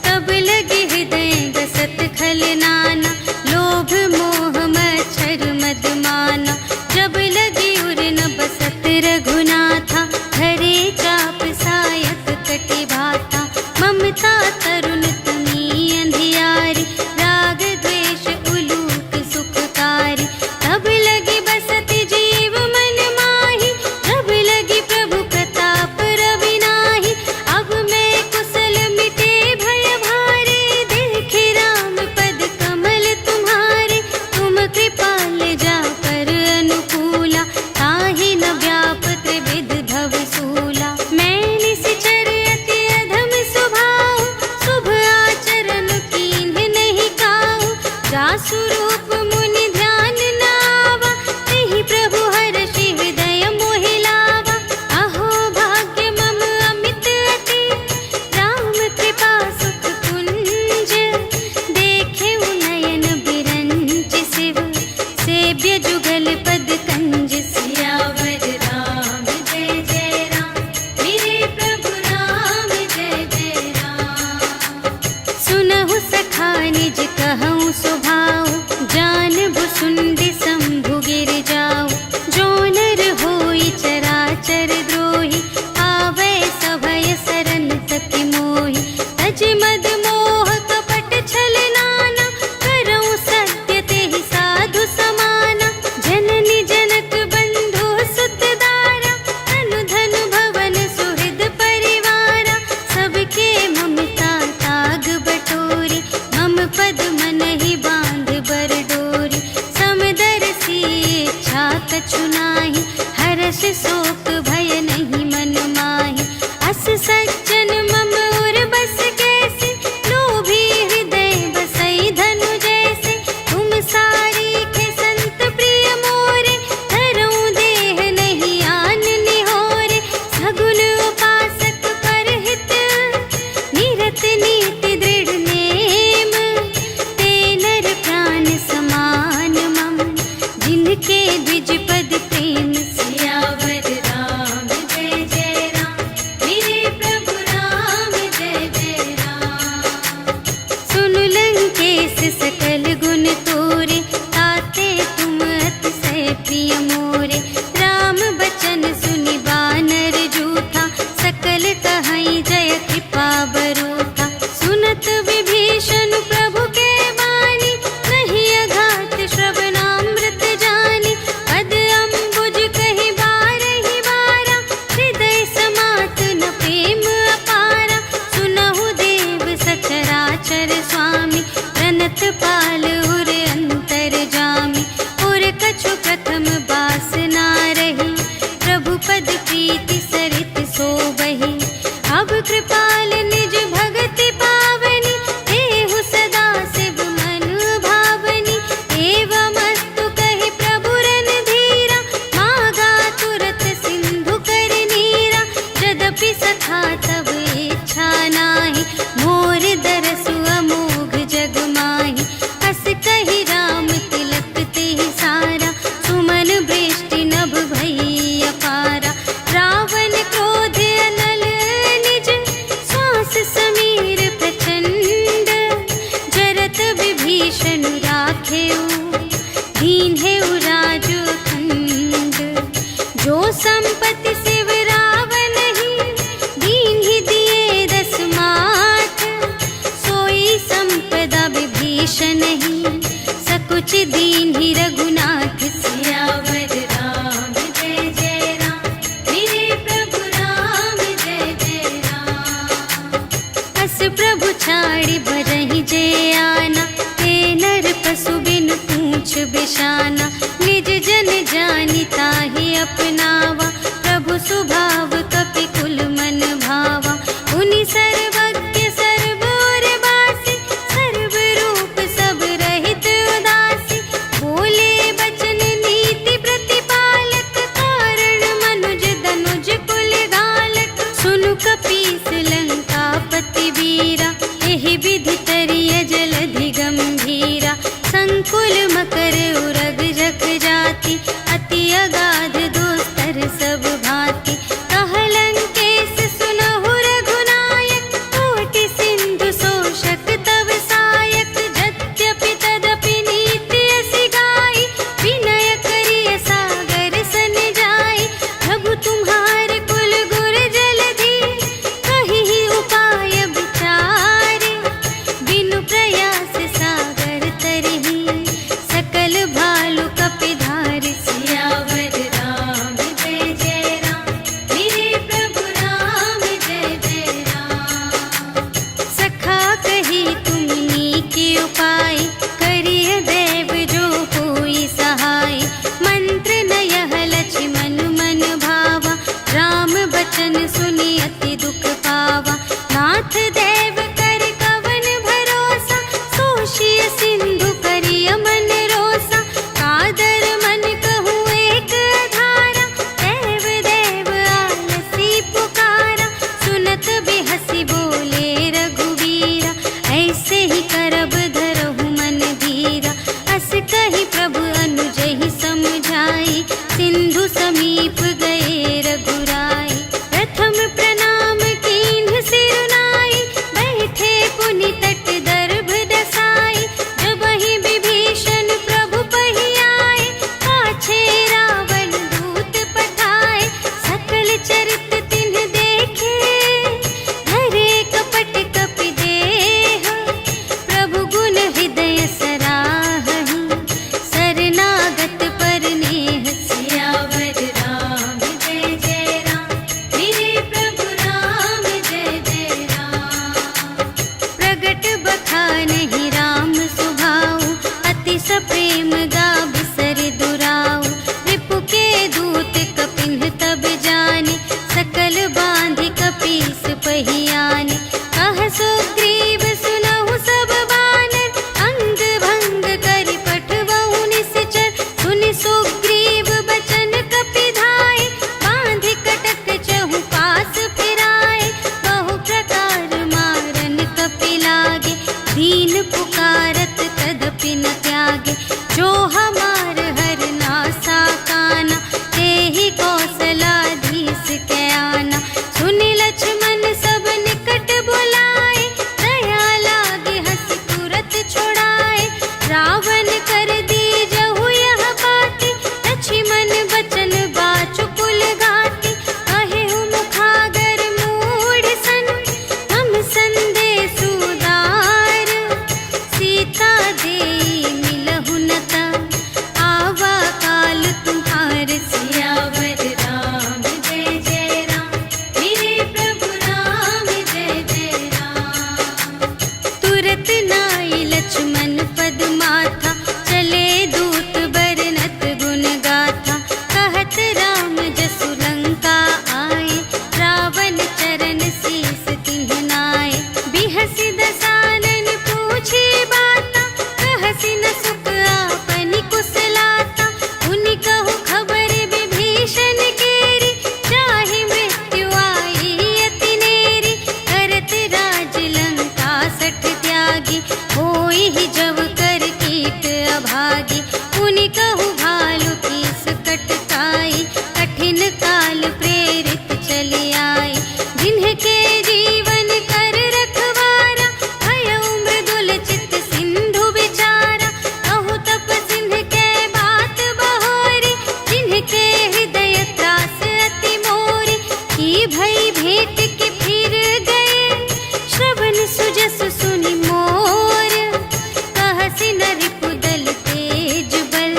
तब लगे हृदय गसत खल नाना, लोभ मोह मच्छर मद माना। जब लगी उर न बसत रघुनाथा, धरे चाप सायक कटि भाता। ममता तरुण तमी अंधियारी, राग द्वेष उलूक सुखकारी। तब लगी बसत जीव मन माही, जब लगी प्रभु प्रताप रवि नाही। अब मैं कुशल मिटे भय भारे, देखे राम पद कमल तुम्हारे। तुम कृपाल जा पर अनुकूला, ताहि न व्याप त्रिविध भव सूला। मैं निश्चर अति अधम स्वभाव, शुभ आचरण कीन्ह नहीं काहू। जासु रूप मुनि ध्यान न आवा, तेहि प्रभु हर्षि हृदय मोहि लावा। अहो भाग्य मम अमित अति, राम कृपा सुख कुंज। देखे नयन बिरंच शिव, सेव्य जुगल पद कंज। सियावर राम जय जय राम, मेरे प्रभु राम जय जय राम। सुनहु सखा निज कहूँ स्वभाव, हर्ष शोक भय नहीं मन माहि। अस सज्जन मम उर बस कैसे, लोभी हृदय बसई धनु जैसे। तुम सारीखे संत प्रिय मोरे, धरऊं देह नहीं आन निहोरे। सगुन उपासक परहित, निरत नीति दृढ़ नेम। ते नर प्राण समान मम, जिनके द्विज पद प्रेम। सियावर राम जय जय राम, मेरे प्रभु राम जय जय राम। सुनु लंकेश सकल गुण तोरे, ताते तुम अतिशय प्रिय मोरे। राम बचन सुनि बानर जूथा, सकल कहई जय कृपा बरूथा। सुनत विभीषण प्रभु के बानी, नहीं अघात श्रवणामृत जानी। पद अम्बुज कहि बारहि बारा, हृदय समात न प्रेम अपारा। सुनहु देव सचराचर स्वामी, प्रणत पाल उर अंतर जामी। उर कछु प्रथम बास ना रही, प्रभु पद प्रीति सरित सोबहि। अब कृपाल निज भगति पावनी, देहु सदा शिव मन भावनी। एवमस्तु कहि प्रभु रणधीरा, मागा तुरत सिंधु कर नीरा। यद्यपि सखा तब इच्छा नाही, मोर दरसु अमोघ जग माहि। हस कहि राम तिलक तेहि सारा, सुमन वृष्टि नभ भई अपारा। रावण क्रोध अनल निज, श्वास समीर प्रचंड। जरत विभीषण राखेउ, दीन्हेउ राजु अखंड। जो संपत्ति शिव रावण ही, दीन्हि दिए दस माठ। सोई संपदा विभीषण ही, सकुच दीन्हि रघुनाथ। सियावर राम जय जय राम, मेरे प्रभु राम जय जय राम। अस प्रभु छाड़ि बरहि जे आना, ते नर पशु बिनु पूछ बिशाना। निज जन जानि ताहि अपनावा, प्रभु सुभाव कपि कुल मन भावा। उनि सर्वज्ञ सर्व और वासी, सर्व रूप सब रहित उदासी। बोले बचन नीति प्रतिपालक, कारण मनुज धनुज कुल घालक। सुनु कपीस लंकापति वीरा, एहि विधि तरिय जलधि गंभीरा। संकुल मकर उरग जग जाति, अति अगाध दोस्तर सब भांति। कह लंकेश सुनहु रघुनायक, कोटि सिंधु शोषक तव सायक। यद्यपि तदपि नीति असि गाई, विनय करिय सागर सन जाई। प्रभु तुम्हारे कुल गुर जलधि, कहिहि उपाय विचारे। बिनु प्रयास सागर तरिहि, सकल भालु कपिधारि। सियावर राम जय जय राम, मेरे प्रभु राम जय जय राम। सखा कही तुमनी के उपाय, करिय देव जो कोई सहाय। मंत्र न यह लक्ष्मण मन भावा, राम बचन सुनि अति दुख पावा। नाथ देव कर कवन भरोसा, सोषिय सिंधु करिय मन रोसा। कादर मन कहूँ एक अधारा, देव देव आलसी पुकारा। सुनत बिहसी बोले रघुवीरा, ऐसे ही करब धरहु मन धीरा। अस कहि प्रभु अनुजहि समझाई, सिंधु समीप गए रघुराई। प्रथम प्रणाम कीन्ह सिरुनाई, बैठे पुनि तट दर्भ दसाई। जबहि विभीषण प्रभु पहि आए, पाछे रावण दूत पठाए। सकल चरित तिन्ह देखे, धरे कपट कपि देह। प्रभु गुण हृदय सराहहि, शरणागत पर नेह। सियावर राम जय जय राम, मेरे प्रभु राम जय जय राम। प्रगट बखानहि राम सुभाऊ, अतिश प्रेम गा बिसर दुराऊ। रिपु के दूत कपिन्ह भागी। पुनि कहु भालु कीस कटकाई, कठिन काल प्रेरित चली आई। जिन्हके जीवन कर रखवारा, भयउ मृदुल चित सिंधु विचारा। कहु तप सिंध के बात बहोरी, जिनके हृदय त्रास अति मोरी। की भई भेंट के फिर गए, श्रवण सुजस सुनि मोर। कहसि न रिपुदल तेज बल,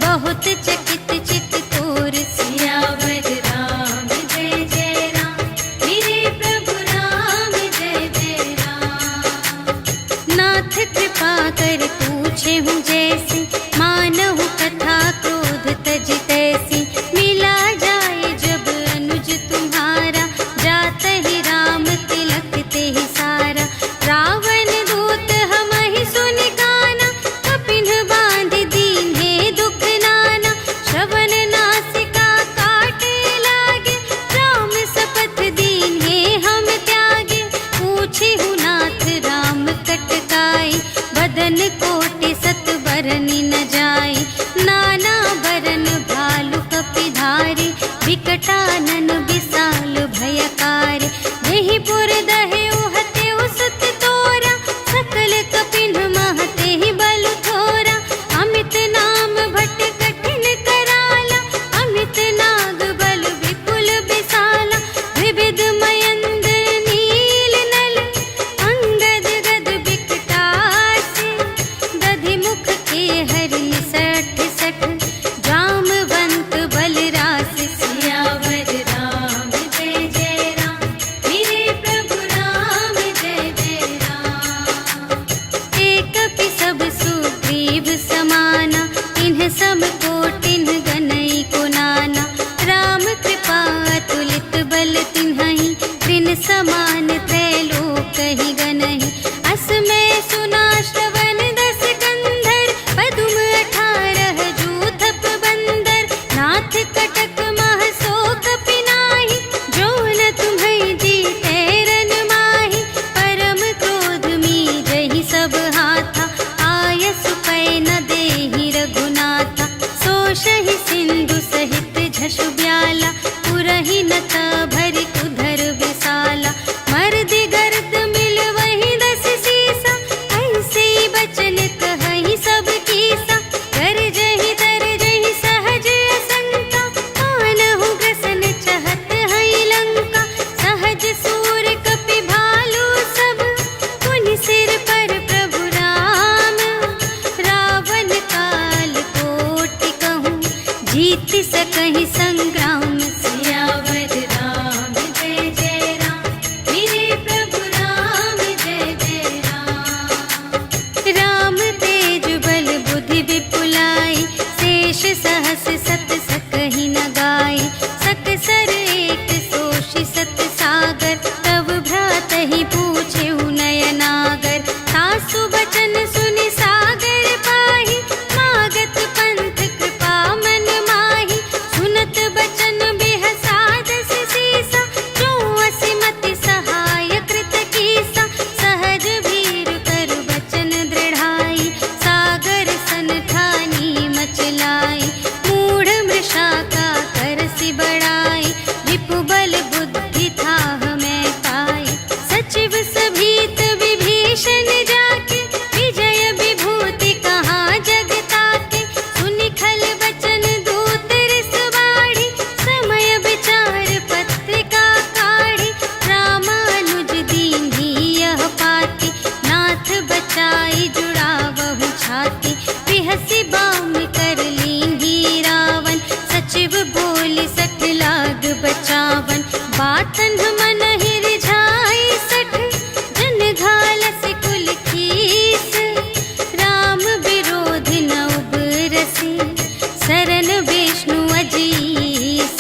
बहुत चकित चित तोर। सियावर राम जय जय राम, मेरे प्रभु राम जय जय राम। नाथ कृपा कर पूछे हूँ जैसी, मानहु कथा क्रोध तज तैसी। मिला जाए जब अनुज तुम्हारा, जात ही राम तिलक ते ही सारा। रावण दूत हमहि सुनि काना, कपिन बांध दीन्हे दुख नाना। श्रवण नासिका काटे लागे, राम शपथ दीन्हे हम त्यागे। पूछे हूँ नाथ राम कटकाई, बदन कोटि सत बरनि न जाई। नाना बरन भालु कपिधारी, विकटानन विशाल भयकारी। देहि पुर दहेउ हतेउ सुत तोरा, सकल कपिन महते ही बलु थोरा। अमित नाम भट कठिन कराला, अमित नाग बल विपुल विशाला। विविध मयंद्र नील नल, अंगद गद विकटासी। दधि मुख के हरि सठ सठ, जामवंत बलरास। सियावर राम जय जय राम, मेरे प्रभु राम जय जय राम। एक कपि सब सुग्रीव समाना, इन्ह सम कोटिन्ह गनई को नाना। राम कृपा अतुलित बल तिन्हहि, त्रिन समान त्रैलोकहि गनहि। अस मैं सुना श्रवण दस कंधर, पदुम 18 जूथप बंदर। नाथ कटक मह सो कपि नाही, जो न तुम्है जीतै रन माही। परम क्रोध मीजहि सब हाथा, आयसु पै न देहि रघुनाथा। सोषहि सिंधु सहित झसु ब्याला, पुरहि न भरि उधर विशाला। मर्दि गर्द मिल वही 10 सीसा, ऐसे बचन कहहि सब कीसा। गरजहि तरजहि सहज असंका, मानहु ग्रसन चहत हई लंका। सहज सूर कपि भालु सब, पुनि सिर पर प्रभु राम। रावण काल कोटि कहूँ, जीत सकहि संग्राम। सियावर राम जय जय राम, मेरे प्रभु राम जय जय राम। राम तेज बल बुद्धि विपुलाई, शेष सहस सत सकहि न गाई। सकसर एक सोषि सत सागर, तब भ्रातहि पूछेउ नयनागर। सासु बचन सुनि सागर पाहि, मागत पंथ कृपा मन माहि। सुनत बचन बिहसा 10 सीसा, जो असिमति सहाय कृत कीसा। सहज भीर कर बचन दृढ़ाई, सागर सन ठानी मचलाई। मूढ़ मृषा का करसि बड़ाई, रिपु बल बुद्धि थाह मैं पाई। सचिव सभीत विभीषण जाके, विजय विभूति कहाँ जग ताके। सुनि खल बचन दूत रिस बाढ़ी, समय विचार पत्रिका काढ़ी। रामानुज दीन्ही यह पाती, नाथ बचाई जुड़ावहु छाती। बिहसि बाम कर लीन्ही रावण, सचिव बोलि सठ लाग बचावन। बातन मन ही रिझाई 60, जन घालसि कुल कीस। राम विरोधि न उबरसि, शरण विष्णु अजीस।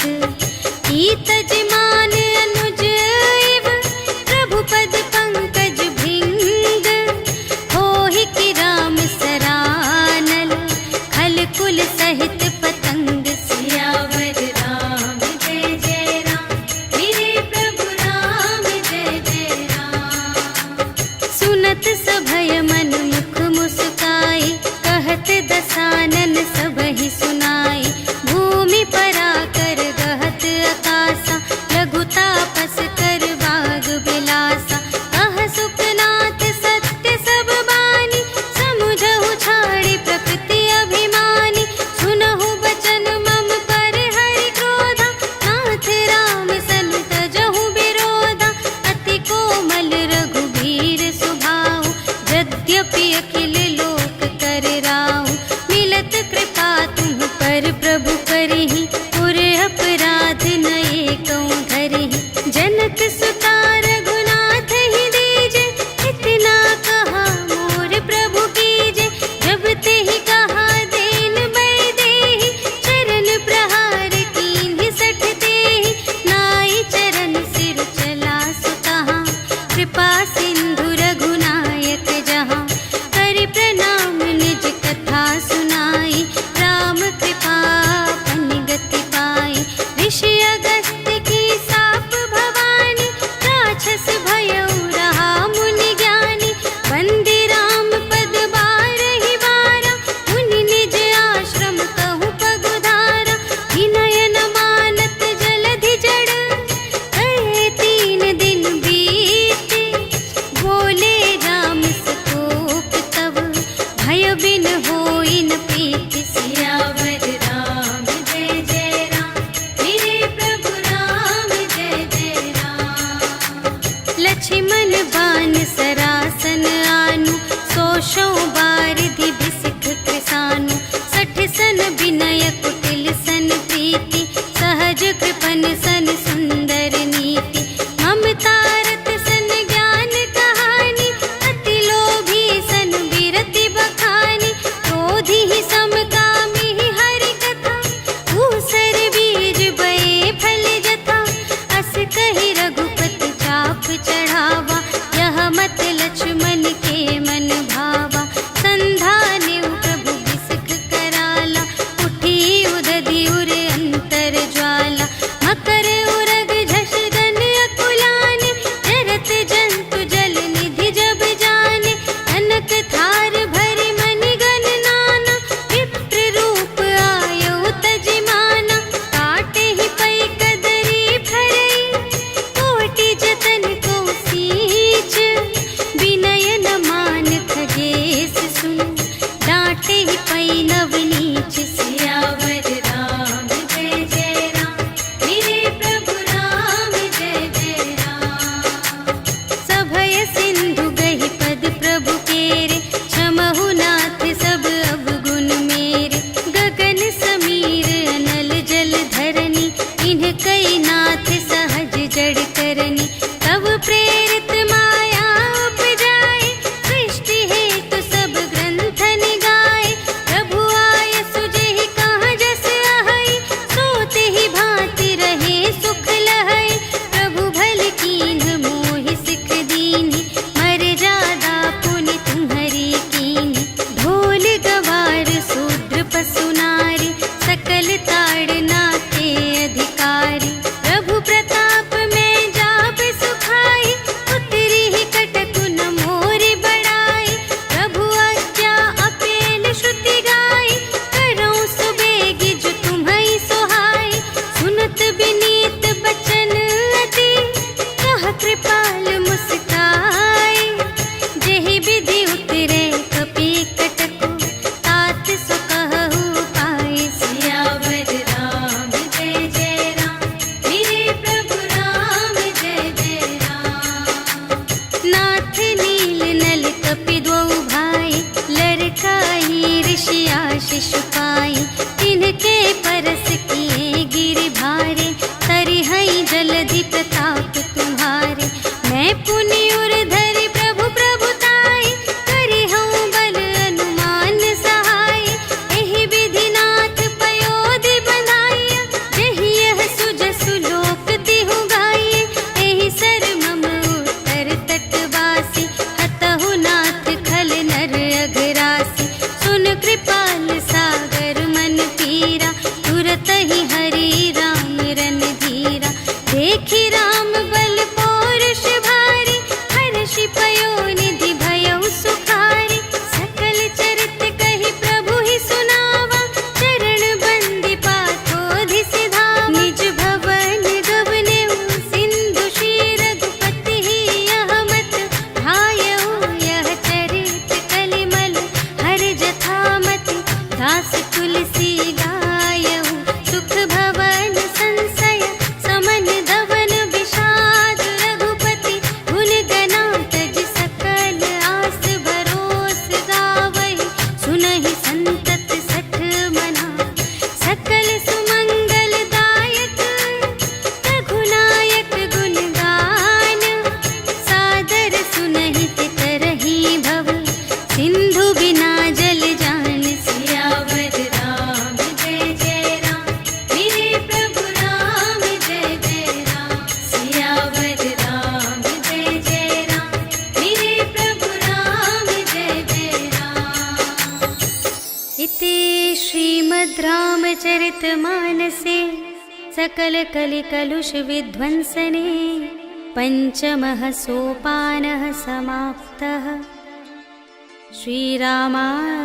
ईतज मान अनुज इव, प्रभु पद पंकज भिंग। होहि कि राम सरानल, खल कुल सहित पतंग। सियावर राम जय जय राम, मेरे प्रभु दसानन सबहि सुनाई। भूमि पराकर गहत आकासा, लघु तापस कर बाग बिलासा। कह सुखनाथ सत्य सब बानी, समुझहु छाड़ी प्रकृति अभिमानी। सुनहु बचन मम पर हरि क्रोधा, नाथ राम सन तजहु विरोधा। अति कोमल रघुबीर सुभाऊ, यद्यपि अखिल लोक कर राऊ। मिलत कृपा तुम पर प्रभु करहि, पुर अपराध न एकौ धरहि। जनक सुता रघुनाथ ही दीजे, इतना कहा मोर प्रभु कीजे। जब तेहि कहा दीन बैदेहि, चरण प्रहार कीन्हि सठ तेहि। नाई चरण सिर चला सुतहा, कृपा सिंधु रघुनायक जहाँ। करि प्रणाम निज कथा सुनाई, राम कृपा पन गति पाई। ऋषि अगस्त्य की साप भवानी, राक्षस भयउ रहा मुनि ज्ञानी। बंदी राम पद बारहि बारा, मुनि निज आश्रम कहु पगुधारा। विनय न मानत जलधि जड़, कहे 3 दिन बीते। बोले राम सतोक तब, भय बिन होई न प्रीति। सियावर राम जय जय राम, मेरे प्रभु राम जय जय राम। लक्ष्मण बान सरासन आनु, सोशौ बारिधि बिसिख कृसानु। 60 सन विनय कुटिल सन प्रीति, सहज कृपन सन सुंदर नीति। ममता रत सन ज्ञान कहानी, अति लोभी सन विरति बखानी। क्रोधी ही समकामी ही हरि कथा, ऊसर बीज बये फल जथा। अस कहि रघुपति चाप चढ़ावा, यह मत लक्ष्मण के मन भावा। संधानेउ प्रभु बिसिख कराला, उठी उदधि उर अंतर ज्वाला। मकर उरग झष गन अकुलाने, जरत जंतु जल निधि जब जाने। कनक थार भरि मनि गण नाना, विप्र दास तुलसी गायऊ सुख भवन संशय समन दवन विषाद रघुपति गुण गना तज सकल आस भरोस गावई सुनहि संतत सठ मना सकल सुमंगल दायक रघुनायक गुण गान सादर सुनहि तरही भव सिंधु बिना जल जान सियावर राम जय जय राम मेरे प्रभु राम जय जय राम सियावर राम जय जय राम मेरे प्रभु राम जय जय राम। इति श्रीमद् रामचरितमानसे सकल कलिकलुष विध्वंसने पंचमः सोपानः समाप्तः। श्रीरामार्पणमस्तु।